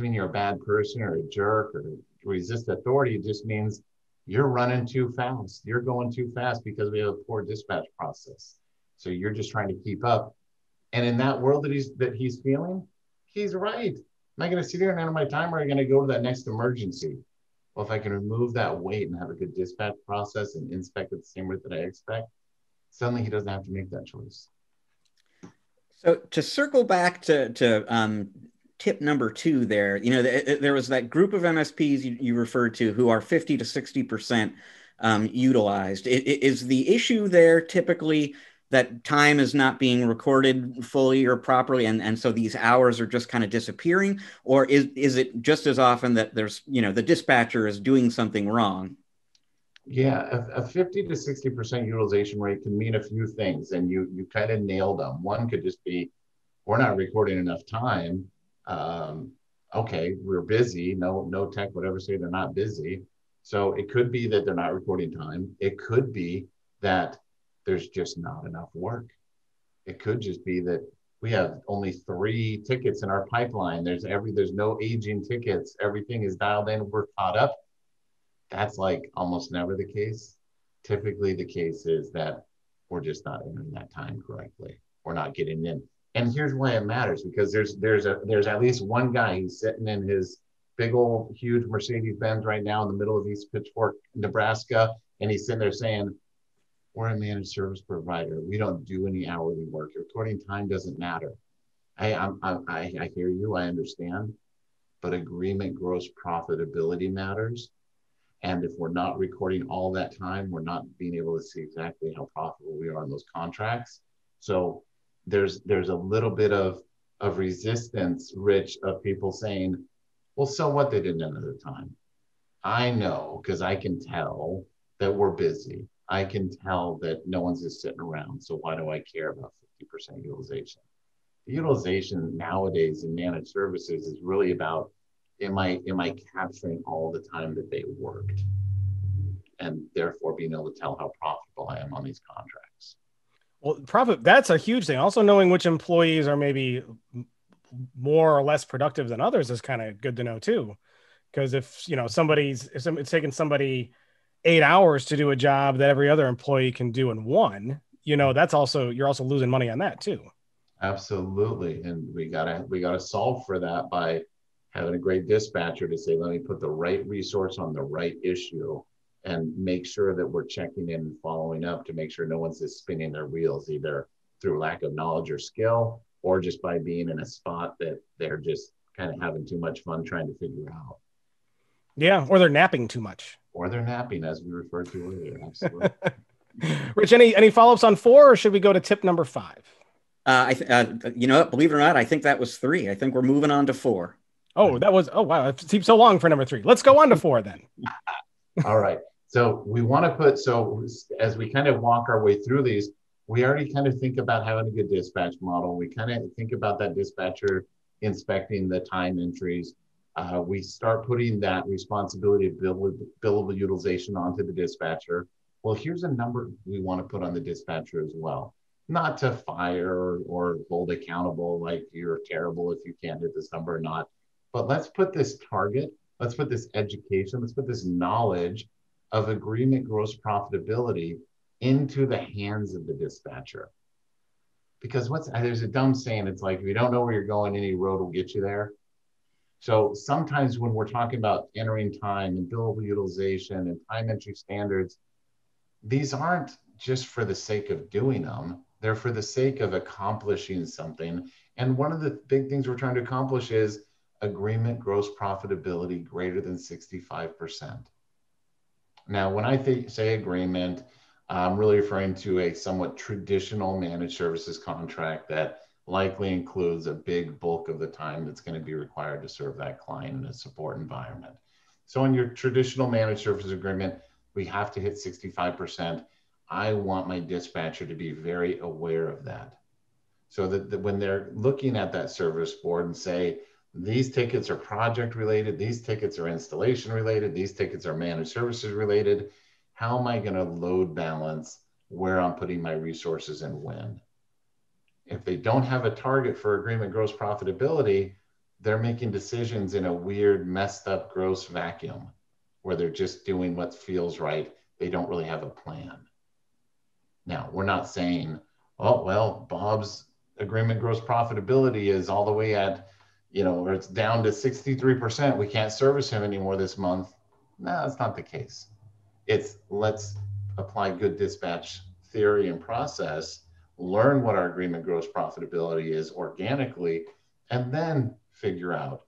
mean you're a bad person or a jerk or resist authority. It just means you're running too fast. You're going too fast because we have a poor dispatch process. So you're just trying to keep up. And in that world that he's feeling, he's right. Am I going to sit here and enter my time, or am I going to go to that next emergency? Well, if I can remove that weight and have a good dispatch process and inspect at the same rate that I expect, suddenly he doesn't have to make that choice. So to circle back to tip number 2 there, there was that group of MSPs you referred to who are 50 to 60% utilized. Is the issue there typically that time is not being recorded fully or properly, and so these hours are just kind of disappearing? Or is it just as often that there's, the dispatcher is doing something wrong? Yeah, a 50 to 60% utilization rate can mean a few things, and you kind of nailed them. One could just be, we're not recording enough time. Okay, we're busy. No tech would ever say they're not busy. So it could be that they're not recording time. It could be that there's just not enough work. It could just be that we have only 3 tickets in our pipeline. There's no aging tickets. Everything is dialed in. We're caught up. That's like almost never the case. Typically the case is that we're just not entering that time correctly. We're not getting in. And here's why it matters, because there's at least one guy who's sitting in his big old huge Mercedes-Benz right now in the middle of East Pittsburgh, Nebraska, and he's sitting there saying, we're a managed service provider. We don't do any hourly work. Recording time doesn't matter. I hear you. I understand. But agreement gross profitability matters. And if we're not recording all that time, we're not being able to see exactly how profitable we are in those contracts. So there's a little bit of resistance, Rich, of people saying, well, so what, they didn't enter the time. I know, because I can tell that we're busy. I can tell that no one's just sitting around. So why do I care about 50% utilization? The utilization nowadays in managed services is really about, am I capturing all the time that they worked, and therefore being able to tell how profitable I am on these contracts. Well, profit, that's a huge thing. Also knowing which employees are maybe more or less productive than others is kind of good to know too. Because if, you know, it's taking somebody 8 hours to do a job that every other employee can do in one, you know, you're also losing money on that too. Absolutely. And we gotta solve for that by having a great dispatcher to say, let me put the right resource on the right issue and make sure that we're checking in and following up to make sure no one's just spinning their wheels, either through lack of knowledge or skill, or just by being in a spot that they're just kind of having too much fun trying to figure out. Yeah. Or they're napping too much. Or they're napping, as we referred to earlier. Absolutely. Rich, any follow-ups on 4, or should we go to tip number 5? You know, believe it or not, I think that was 3. I think we're moving on to 4. Oh, wow. It seems so long for number 3. Let's go on to 4 then. All right. So we want to as we kind of walk our way through these, we already kind of think about having a good dispatch model. We kind of think about that dispatcher inspecting the time entries. We start putting that responsibility of billable utilization onto the dispatcher. Well, here's a number we want to put on the dispatcher as well. Not to fire or hold accountable like you're terrible if you can't hit this number or not. But let's put this target, let's put this education, let's put this knowledge of agreement gross profitability into the hands of the dispatcher. Because there's a dumb saying, it's like, if you don't know where you're going, any road will get you there. So sometimes when we're talking about entering time and billable utilization and time entry standards, these aren't just for the sake of doing them. They're for the sake of accomplishing something. And one of the big things we're trying to accomplish is agreement gross profitability greater than 65%. Now, when I say agreement, I'm really referring to a somewhat traditional managed services contract that likely includes a big bulk of the time that's going to be required to serve that client in a support environment. So in your traditional managed services agreement, we have to hit 65%. I want my dispatcher to be very aware of that. So that when they're looking at that service board and say, these tickets are project related, these tickets are installation related, these tickets are managed services related, how am I going to load balance where I'm putting my resources and when? If they don't have a target for agreement gross profitability, they're making decisions in a weird, messed up gross vacuum where they're just doing what feels right. They don't really have a plan. Now, we're not saying, oh, well, Bob's agreement gross profitability is all the way at, or it's down to 63%. We can't service him anymore this month. No, that's not the case. It's let's apply good dispatch theory and process, learn what our agreement gross profitability is organically, and then figure out,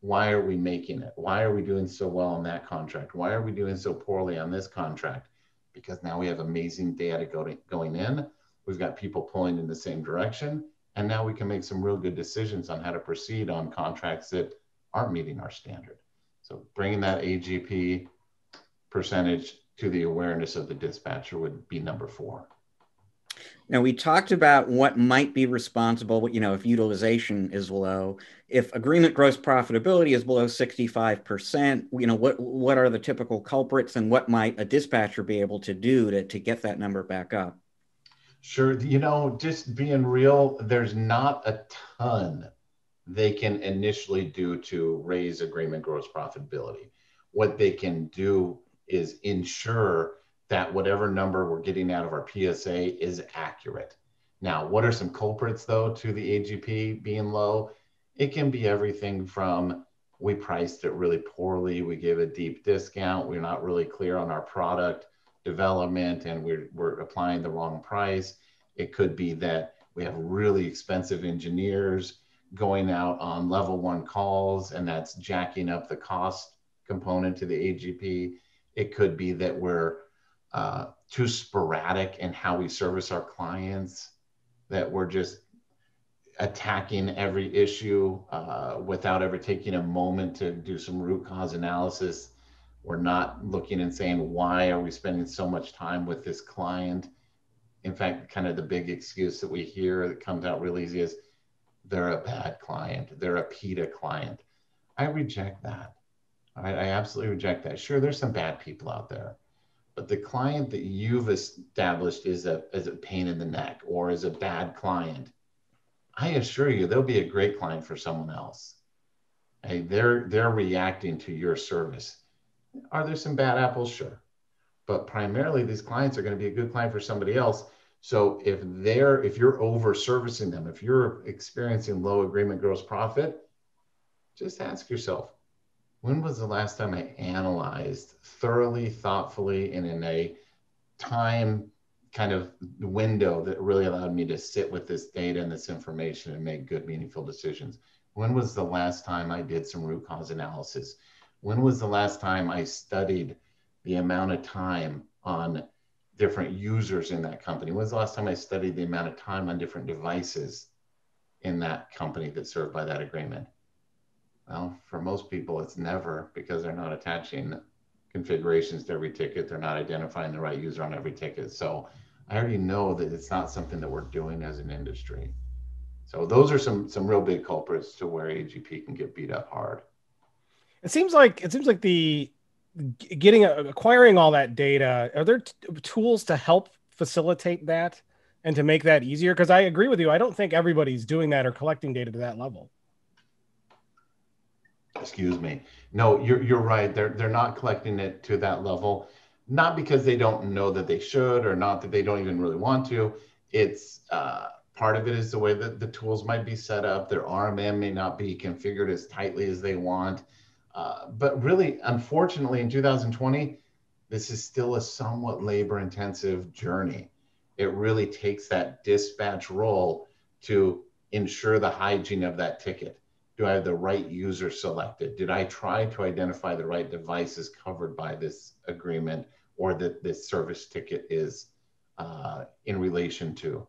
why are we making it? Why are we doing so well on that contract? Why are we doing so poorly on this contract? Because now we have amazing data going in. We've got people pulling in the same direction. And now we can make some real good decisions on how to proceed on contracts that aren't meeting our standard. So bringing that AGP percentage to the awareness of the dispatcher would be number 4. Now, we talked about what might be responsible, if utilization is low. If agreement gross profitability is below 65%, what are the typical culprits, and what might a dispatcher be able to do to get that number back up? Sure. Just being real, there's not a ton they can initially do to raise agreement gross profitability. What they can do is ensure that whatever number we're getting out of our PSA is accurate. Now, what are some culprits, though, to the AGP being low? It can be everything from, we priced it really poorly, we gave a deep discount, we're not really clear on our product development, and we're applying the wrong price. It could be that we have really expensive engineers going out on level 1 calls, and that's jacking up the cost component to the AGP. It could be that we're too sporadic in how we service our clients, that we're just attacking every issue without ever taking a moment to do some root cause analysis. We're not looking and saying, why are we spending so much time with this client? In fact, kind of the big excuse that we hear that comes out really easy is, they're a bad client, they're a PETA client. I reject that. All right, I absolutely reject that. Sure, there's some bad people out there, But the client that you've established is a pain in the neck or is a bad client, I assure you they'll be a great client for someone else. Hey, they're reacting to your service. Are there some bad apples? Sure. But primarily these clients are going to be a good client for somebody else. So if you're over servicing them, if you're experiencing low agreement gross profit, just ask yourself, when was the last time I analyzed thoroughly, thoughtfully, and in a time kind of window that really allowed me to sit with this data and this information and make good, meaningful decisions? When was the last time I did some root cause analysis? When was the last time I studied the amount of time on different users in that company? When was the last time I studied the amount of time on different devices in that company that's served by that agreement? Well, for most people, it's never, because they're not attaching configurations to every ticket. They're not identifying the right user on every ticket. So I already know that it's not something that we're doing as an industry. So those are some real big culprits to where AGP can get beat up hard. It seems like the acquiring all that data. Are there tools to help facilitate that and to make that easier? Because I agree with you. I don't think everybody's doing that or collecting data to that level. Excuse me. No, you're right. They're not collecting it to that level, not because they don't know that they should or not that they don't even really want to. It's part of it is the way that the tools might be set up. Their RMM may not be configured as tightly as they want. But really, unfortunately, in 2020, this is still a somewhat labor-intensive journey. It really takes that dispatch role to ensure the hygiene of that ticket. Do I have the right user selected? Did I try to identify the right devices covered by this agreement or that this service ticket is in relation to?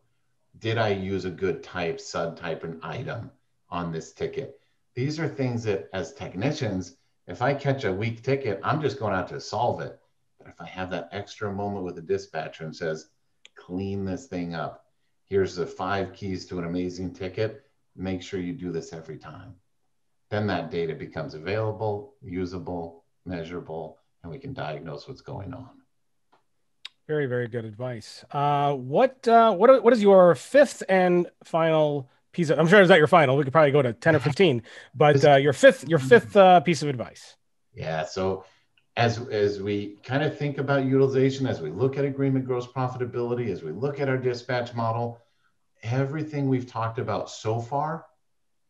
Did I use a good type, subtype, and item on this ticket? These are things that as technicians, if I catch a weak ticket, I'm just going out to solve it. But if I have that extra moment with the dispatcher and says, clean this thing up, here's the 5 keys to an amazing ticket, make sure you do this every time. Then that data becomes available, usable, measurable, and we can diagnose what's going on. Very, very good advice. What is your fifth and final piece of, I'm sure it's not your final, we could probably go to 10 or 15, but your fifth piece of advice. Yeah. So as we kind of think about utilization, as we look at agreement gross profitability, as we look at our dispatch model, everything we've talked about so far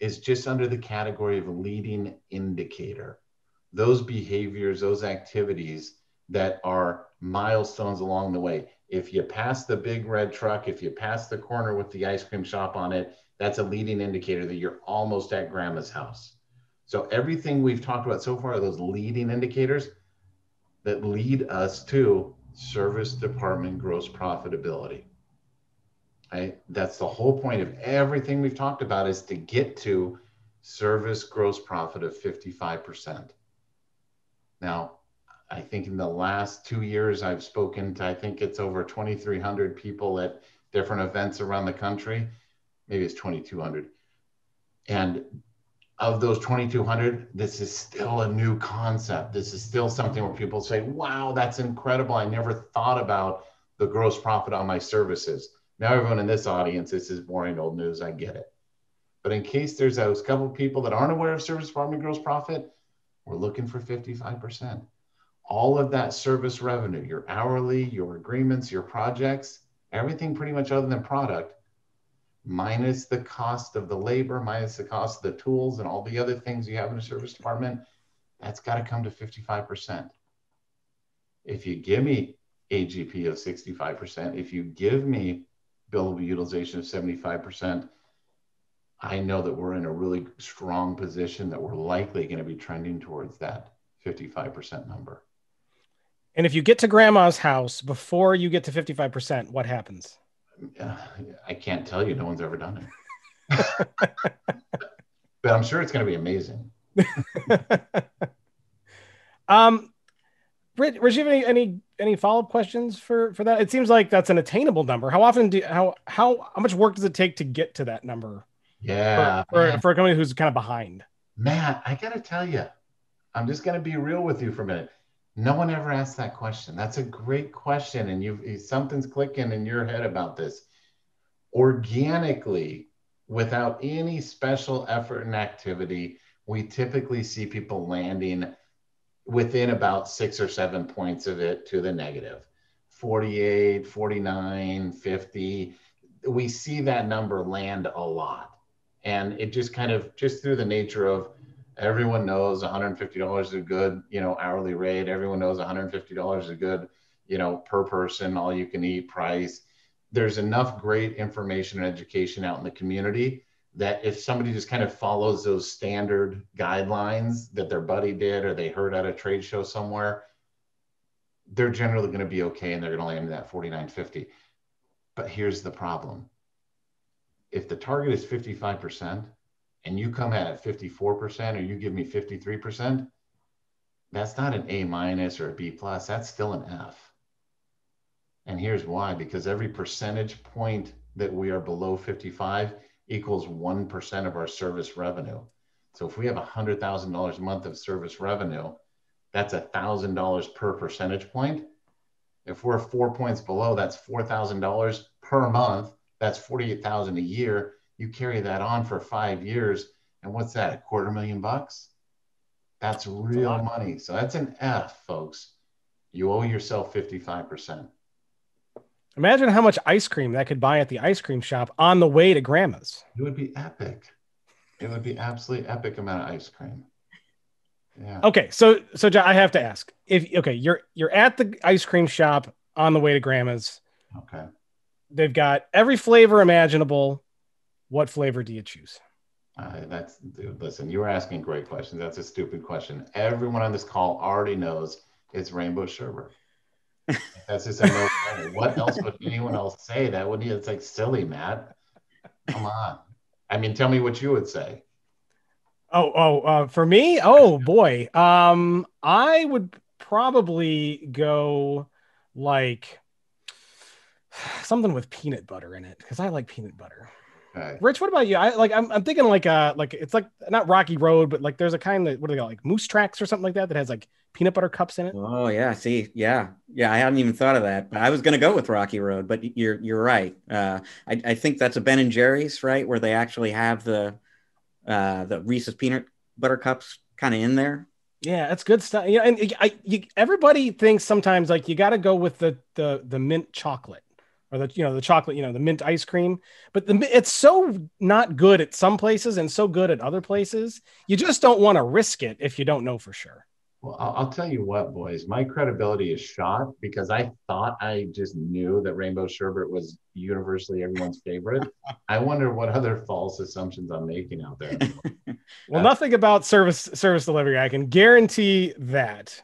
is just under the category of a leading indicator. Those behaviors, those activities that are milestones along the way. If you pass the big red truck, if you pass the corner with the ice cream shop on it, that's a leading indicator that you're almost at grandma's house. So everything we've talked about so far are those leading indicators that lead us to service department gross profitability. Right? That's the whole point of everything we've talked about, is to get to service gross profit of 55%. Now, I think in the last 2 years, I've spoken to, I think it's over 2,300 people at different events around the country. Maybe it's 2,200. And of those 2,200, this is still a new concept. This is still something where people say, wow, that's incredible. I never thought about the gross profit on my services. Now everyone in this audience, this is boring old news. I get it. But in case there's those couple of people that aren't aware of service department gross profit, we're looking for 55%. All of that service revenue, your hourly, your agreements, your projects, everything pretty much other than product, minus the cost of the labor, minus the cost of the tools and all the other things you have in a service department, that's got to come to 55%. If you give me AGP of 65%, if you give me billable utilization of 75%, I know that we're in a really strong position that we're likely going to be trending towards that 55% number. And if you get to grandma's house before you get to 55%, what happens? I can't tell you. No one's ever done it. But I'm sure it's going to be amazing. Rich, do you have any follow-up questions for that? It seems like that's an attainable number. How often how much work does it take to get to that number? Yeah. For a company who's kind of behind. Matt, I got to tell you, I'm just going to be real with you for a minute. No one ever asked that question. That's a great question. And something's clicking in your head about this. Organically, without any special effort and activity, we typically see people landing within about 6 or 7 points of it to the negative. 48, 49, 50. We see that number land a lot. And it just kind of, just through the nature of everyone knows $150 is a good, hourly rate. Everyone knows $150 is a good, per person, all you can eat price. There's enough great information and education out in the community that if somebody just kind of follows those standard guidelines that their buddy did or they heard at a trade show somewhere, they're generally going to be okay and they're going to land in that 49.50. But here's the problem. If the target is 55% and you come at 54% or you give me 53%, that's not an A- or a B+, that's still an F. And here's why, because every percentage point that we are below 55 equals 1% of our service revenue. So if we have $100,000 a month of service revenue, that's $1,000 per percentage point. If we're 4 points below, that's $4,000 per month. That's $48,000 a year. You carry that on for 5 years. And what's that, $250,000? That's real money. So that's an F, folks. You owe yourself 55%. Imagine how much ice cream that could buy at the ice cream shop on the way to grandma's. It would be epic. It would be absolutely epic amount of ice cream. Yeah. Okay, so John, I have to ask. You're at the ice cream shop on the way to grandma's. Okay. They've got every flavor imaginable. What flavor do you choose? Listen, you were asking great questions. That's a stupid question. Everyone on this call already knows it's rainbow sherbet. That's just a no-brainer. What else would anyone else say? It's like silly, Matt. Come on. I mean, tell me what you would say. For me? Oh boy. I would probably go like something with peanut butter in it because I like peanut butter. Okay. Rich, what about you? I'm thinking like it's like not Rocky Road, but like there's a kind that, what do they call, like Moose Tracks or something like that has like peanut butter cups in it. Oh yeah, see, yeah, I hadn't even thought of that. I was gonna go with Rocky Road, but you're right. I think that's a Ben and Jerry's, right, where they actually have the Reese's peanut butter cups kind of in there. Yeah, that's good stuff. Yeah, and everybody thinks sometimes like you got to go with the mint chocolate. Or the chocolate, the mint ice cream, but it's so not good at some places and so good at other places. You just don't want to risk it if you don't know for sure. Well, I'll tell you what, boys, my credibility is shot because I thought I just knew that rainbow sherbet was universally everyone's favorite. I wonder what other false assumptions I'm making out there. Well, nothing about service delivery. I can guarantee that.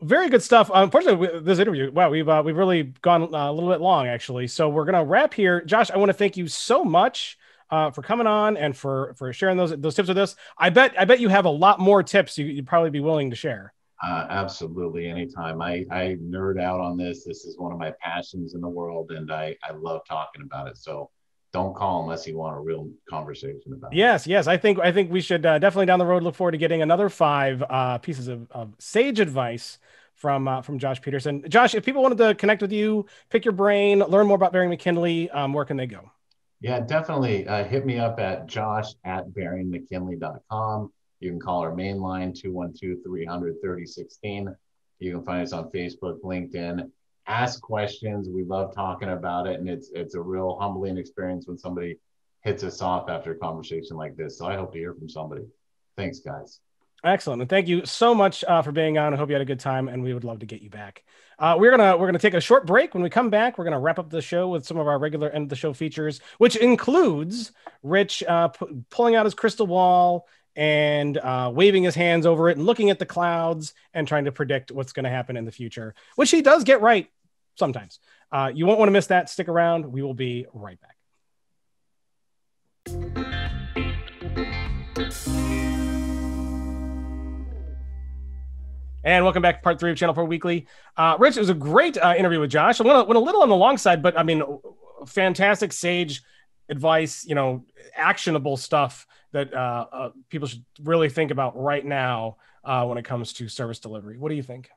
Very good stuff. Unfortunately, this interview, wow, we've really gone a little bit long, actually. So we're gonna wrap here. Josh, I want to thank you so much for coming on and for sharing those tips with us. I bet you have a lot more tips you'd probably be willing to share. Absolutely, anytime. I nerd out on this. This is one of my passions in the world, and I love talking about it. So don't call unless you want a real conversation about it. Yes. I think we should definitely down the road look forward to getting another 5 pieces of sage advice from Josh Peterson. Josh, if people wanted to connect with you, pick your brain, learn more about Bering McKinley, where can they go? Yeah, definitely hit me up at josh@beringmckinley.com. You can call our main line, 212-300-3016. You can find us on Facebook, LinkedIn. Ask questions. We love talking about it. And it's a real humbling experience when somebody hits us off after a conversation like this. So I hope to hear from somebody. Thanks, guys. Excellent. And thank you so much for being on. I hope you had a good time and we would love to get you back. We're going to take a short break. When we come back, we're going to wrap up the show with some of our regular end of the show features, which includes Rich pulling out his crystal ball and waving his hands over it and looking at the clouds and trying to predict what's going to happen in the future, which he does get right sometimes. You won't want to miss that. Stick around. We will be right back. And welcome back to part 3 of Channel Pro Weekly. Rich, it was a great interview with Josh. I went a little on the long side, but I mean, fantastic sage advice, actionable stuff that people should really think about right now when it comes to service delivery. What do you think?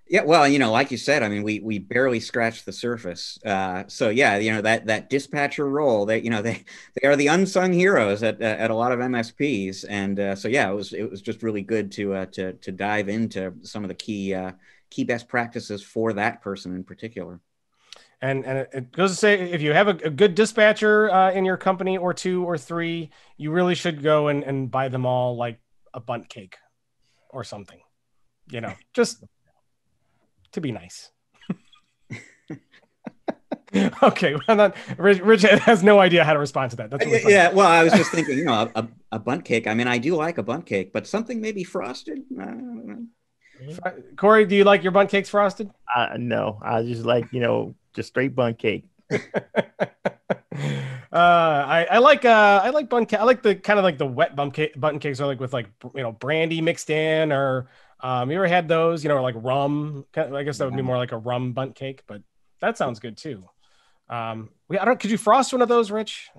Yeah, well, like you said, I mean, we barely scratched the surface. So yeah, that dispatcher role, they are the unsung heroes at a lot of MSPs, and so yeah, it was just really good to dive into some of the key best practices for that person in particular. And it goes to say, if you have a good dispatcher in your company, or 2 or 3, you really should go and buy them all like a bundt cake or something, just to be nice. Okay, well, Rich has no idea how to respond to that. That's really yeah. Well, I was just thinking, a bundt cake. I mean, I do like a bundt cake, but something maybe frosted. I don't know. Corey, do you like your bundt cakes frosted? No, I just like just straight bundt cake. I like bundt cake. I like the kind of like the wet bundt cakes, or like with brandy mixed in, or you ever had those? Or like rum. I guess that would be more like a rum bundt cake, but that sounds good too. Could you frost one of those, Rich?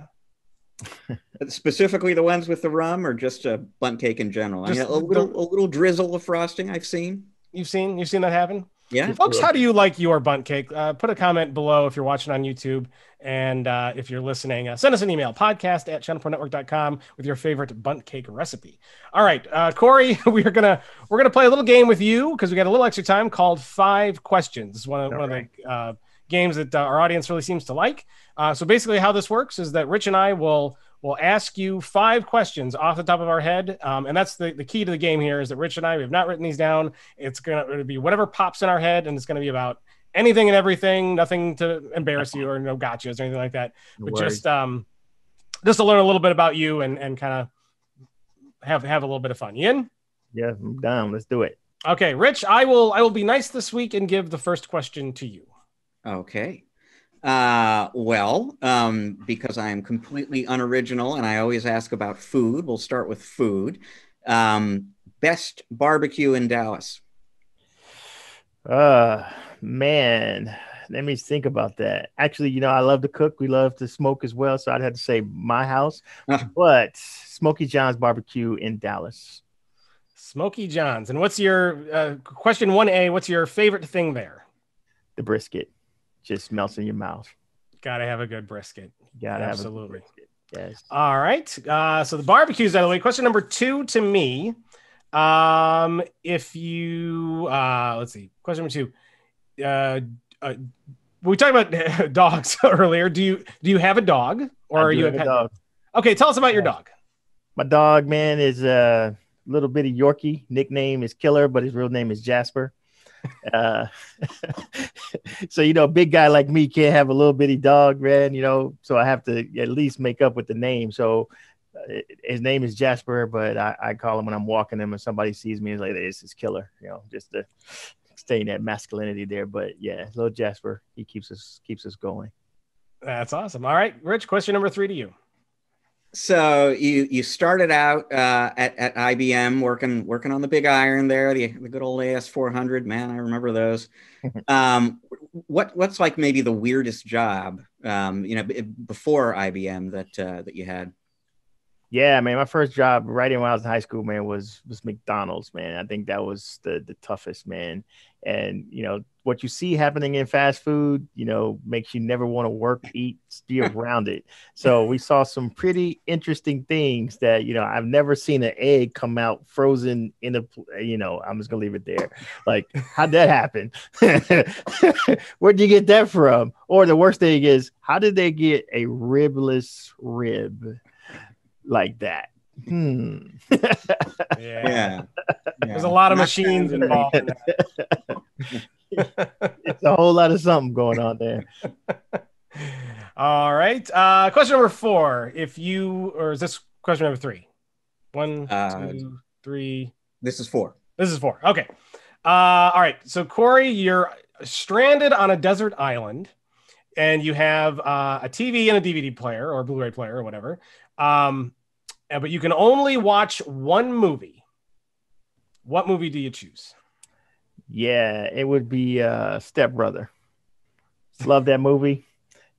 Specifically the ones with the rum, or just a bundt cake in general? I mean, a little drizzle of frosting I've seen. You've seen that happen? Yeah. Folks, how do you like your bundt cake? Put a comment below if you're watching on YouTube, and if you're listening, send us an email, podcast@channelpronetwork.com, with your favorite bundt cake recipe. All right, Corey, we're gonna play a little game with you, because we got a little extra time, called 5 Questions. It's one of the games that our audience really seems to like. So basically how this works is that Rich and I will ask you 5 questions off the top of our head. And that's the key to the game here, is that Rich and I, we have not written these down. It's going to be whatever pops in our head, and it's going to be about anything and everything, nothing to embarrass you or no gotchas or anything like that. But just to learn a little bit about you and kind of have a little bit of fun. You in? Yeah, I'm down. Let's do it. Okay, Rich, I will be nice this week and give the first question to you. Okay. Because I am completely unoriginal and I always ask about food, we'll start with food. Best barbecue in Dallas? Man, let me think about that. Actually, I love to cook. We love to smoke as well. So I'd have to say my house, but Smokey John's barbecue in Dallas. Smokey John's. And what's your question 1A? What's your favorite thing there? The brisket. Just melts in your mouth. Gotta have a good brisket. Absolutely. Have a good brisket. Yes. All right. So the barbecue's out of the way. Question number 2 to me. If you let's see. Question number 2. We talked about dogs earlier. Do you have a dog, or are you a pet dog? Okay, tell us about your dog. My dog, man, is a little bitty Yorkie. Nickname is Killer, but his real name is Jasper. So a big guy like me can't have a little bitty dog, man, so I have to at least make up with the name. So his name is Jasper, but I call him when I'm walking him and somebody sees me, it's like, this is Killer, just to stay in that masculinity there. But yeah, little Jasper, he keeps us going. That's awesome. All right, Rich, question number 3 to you. So you started out at IBM working on the big iron there, the good old AS400. Man, I remember those. What's like maybe the weirdest job before IBM that you had? Yeah, man, my first job right when I was in high school, man, was McDonald's, man. I think that was the toughest, man. And, what you see happening in fast food, makes you never want to work, eat, be around it. So we saw some pretty interesting things that, I've never seen an egg come out frozen in I'm just going to leave it there. Like, how'd that happen? Where'd you get that from? Or the worst thing is, how did they get a ribless rib like that? Yeah. There's a lot of machines involved in that. It's a whole lot of something going on there. All right. Question number 4. Or is this question number 3? 1, 2, 3. This is 4. This is 4. Okay. All right. So Corey, you're stranded on a desert island, and you have a TV and a DVD player or Blu-ray player or whatever. But you can only watch one movie. What movie do you choose? Yeah, it would be Step Brother. Love that movie.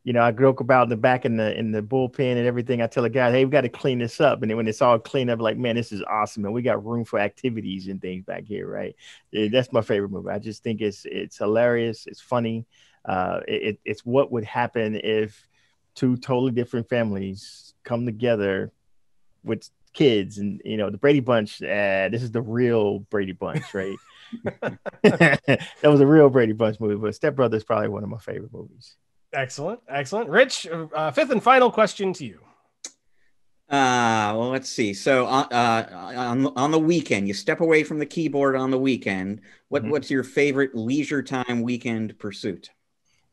You know, I joke about the back in the bullpen and everything. I tell the guys, hey, we got to clean this up. And then when it's all cleaned up, like, man, this is awesome. And we got room for activities and things back here, right? Yeah, that's my favorite movie. I just think it's hilarious. It's funny. It's what would happen if two totally different families come together with kids. And, you know, the Brady Bunch, this is the real Brady Bunch, right? That was a real Brady Bunch movie, but Step Brothers is probably one of my favorite movies. Excellent. Rich, fifth and final question to you. Well, let's see. So on the weekend, you step away from the keyboard on the weekend. What's your favorite leisure time weekend pursuit?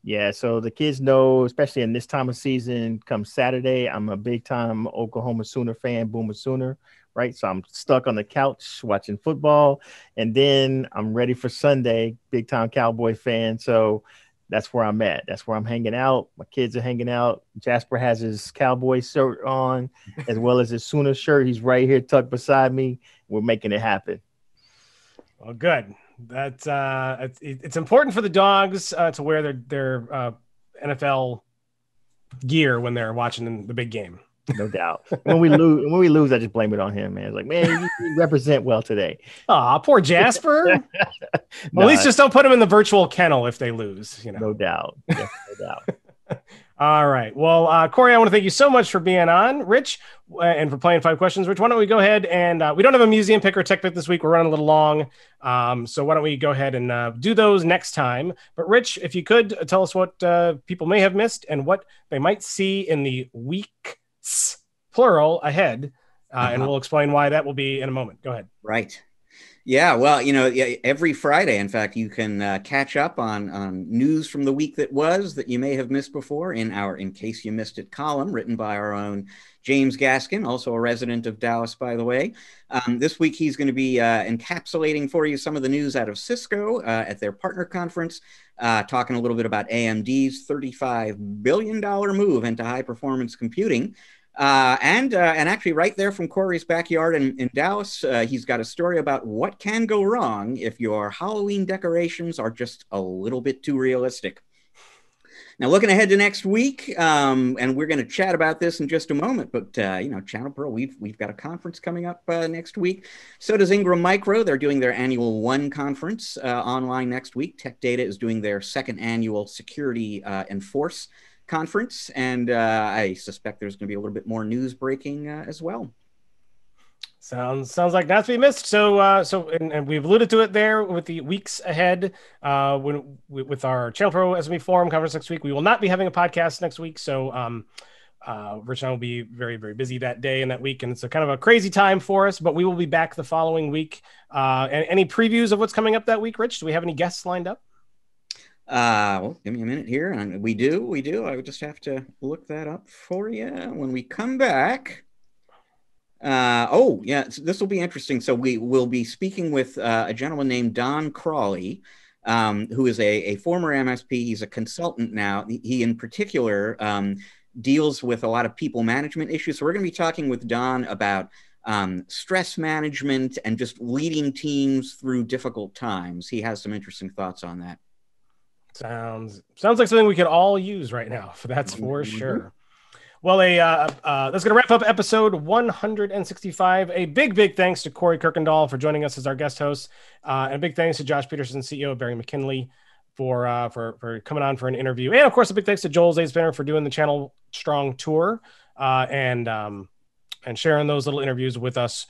Yeah, so the kids know, especially in this time of season, come Saturday, I'm a big time Oklahoma Sooner fan, Boomer Sooner, right? So I'm stuck on the couch watching football, and then I'm ready for Sunday, big time Cowboy fan. So that's where I'm at. That's where I'm hanging out. My kids are hanging out. Jasper has his Cowboy shirt on, as well as his Sooner shirt. He's right here tucked beside me. We're making it happen. Well, good. That's it's important for the dogs to wear their NFL gear when they're watching the big game. No doubt. When we lose, I just blame it on him, man. It's like, man, you represent well today. Aw, poor Jasper. Well, at least just don't put him in the virtual kennel if they lose. You know, no doubt. Yeah, no doubt. All right. Well, Corey, I want to thank you so much for being on, Rich, and for playing 5 questions. Rich, why don't we go ahead and we don't have a museum pick or tech pick this week. We're running a little long. So why don't we go ahead and do those next time? But Rich, if you could tell us what people may have missed and what they might see in the weeks, plural, ahead. And we'll explain why that will be in a moment. Go ahead. Right. Yeah, well, you know, every Friday, in fact, you can catch up on news from the week that was that you may have missed before in our In Case You Missed It column, written by our own James Gaskin, also a resident of Dallas, by the way. This week, he's going to be encapsulating for you some of the news out of Cisco at their partner conference, talking a little bit about AMD's $35 billion move into high-performance computing. And actually right there from Corey's backyard in Dallas, he's got a story about what can go wrong if your Halloween decorations are just a little bit too realistic. Now, looking ahead to next week, and we're going to chat about this in just a moment, but, you know, ChannelPro, we've got a conference coming up next week. So does Ingram Micro. They're doing their annual One conference online next week. Tech Data is doing their second annual Security Enforce conference, and I suspect there's going to be a little bit more news breaking as well. Sounds like not to be missed. So and we've alluded to it there with the weeks ahead. With our ChannelPro SME Forum conference next week, we will not be having a podcast next week. So Rich and I will be very, very busy that day and that week, and it's a kind of a crazy time for us. But we will be back the following week. And any previews of what's coming up that week, Rich? Do we have any guests lined up? Well, give me a minute here. And we do. I would just have to look that up for you when we come back. Oh, yeah, this will be interesting. So we will be speaking with a gentleman named Don Crawley, who is a former MSP. He's a consultant now. He in particular deals with a lot of people management issues. So we're going to be talking with Don about stress management and just leading teams through difficult times. He has some interesting thoughts on that. Sounds like something we could all use right now. That's for sure. Well, that's going to wrap up episode 165. A big thanks to Corey Kirkendoll for joining us as our guest host, and a big thanks to Josh Peterson, CEO of Bering McKinley, for coming on for an interview, and of course a big thanks to Joel Zaidspiner for doing the Channel Strong tour and sharing those little interviews with us.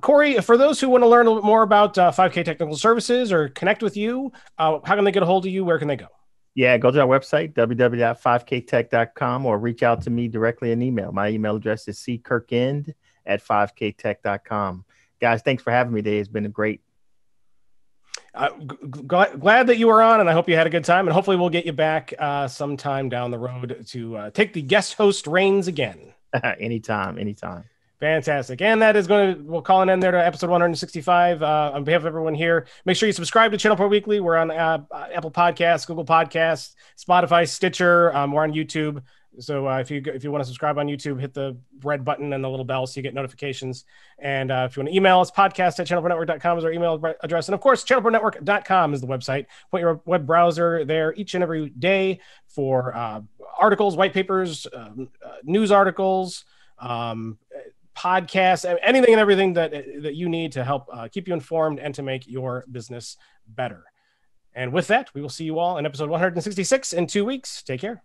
Corey, for those who want to learn a little bit more about 5K Technical Services or connect with you, how can they get a hold of you? Where can they go? Yeah, go to our website, www.5ktech.com, or reach out to me directly in email. My email address is ckirkend@5ktech.com. Guys, thanks for having me today. It's been a great. Glad that you were on, and I hope you had a good time, and hopefully we'll get you back sometime down the road to take the guest host reins again. Anytime. Fantastic. And that is we'll call an end there to episode 165. On behalf of everyone here, make sure you subscribe to ChannelPro Weekly. We're on Apple Podcasts, Google Podcasts, Spotify, Stitcher. We're on YouTube. So if you want to subscribe on YouTube, hit the red button and the little bell so you get notifications. And if you want to email us, podcast@channelpronetwork.com is our email address. And of course, channelpronetwork.com is the website. Put your web browser there each and every day for articles, white papers, news articles, podcasts, anything and everything that you need to help keep you informed and to make your business better. And with that, we will see you all in episode 166 in 2 weeks. Take care.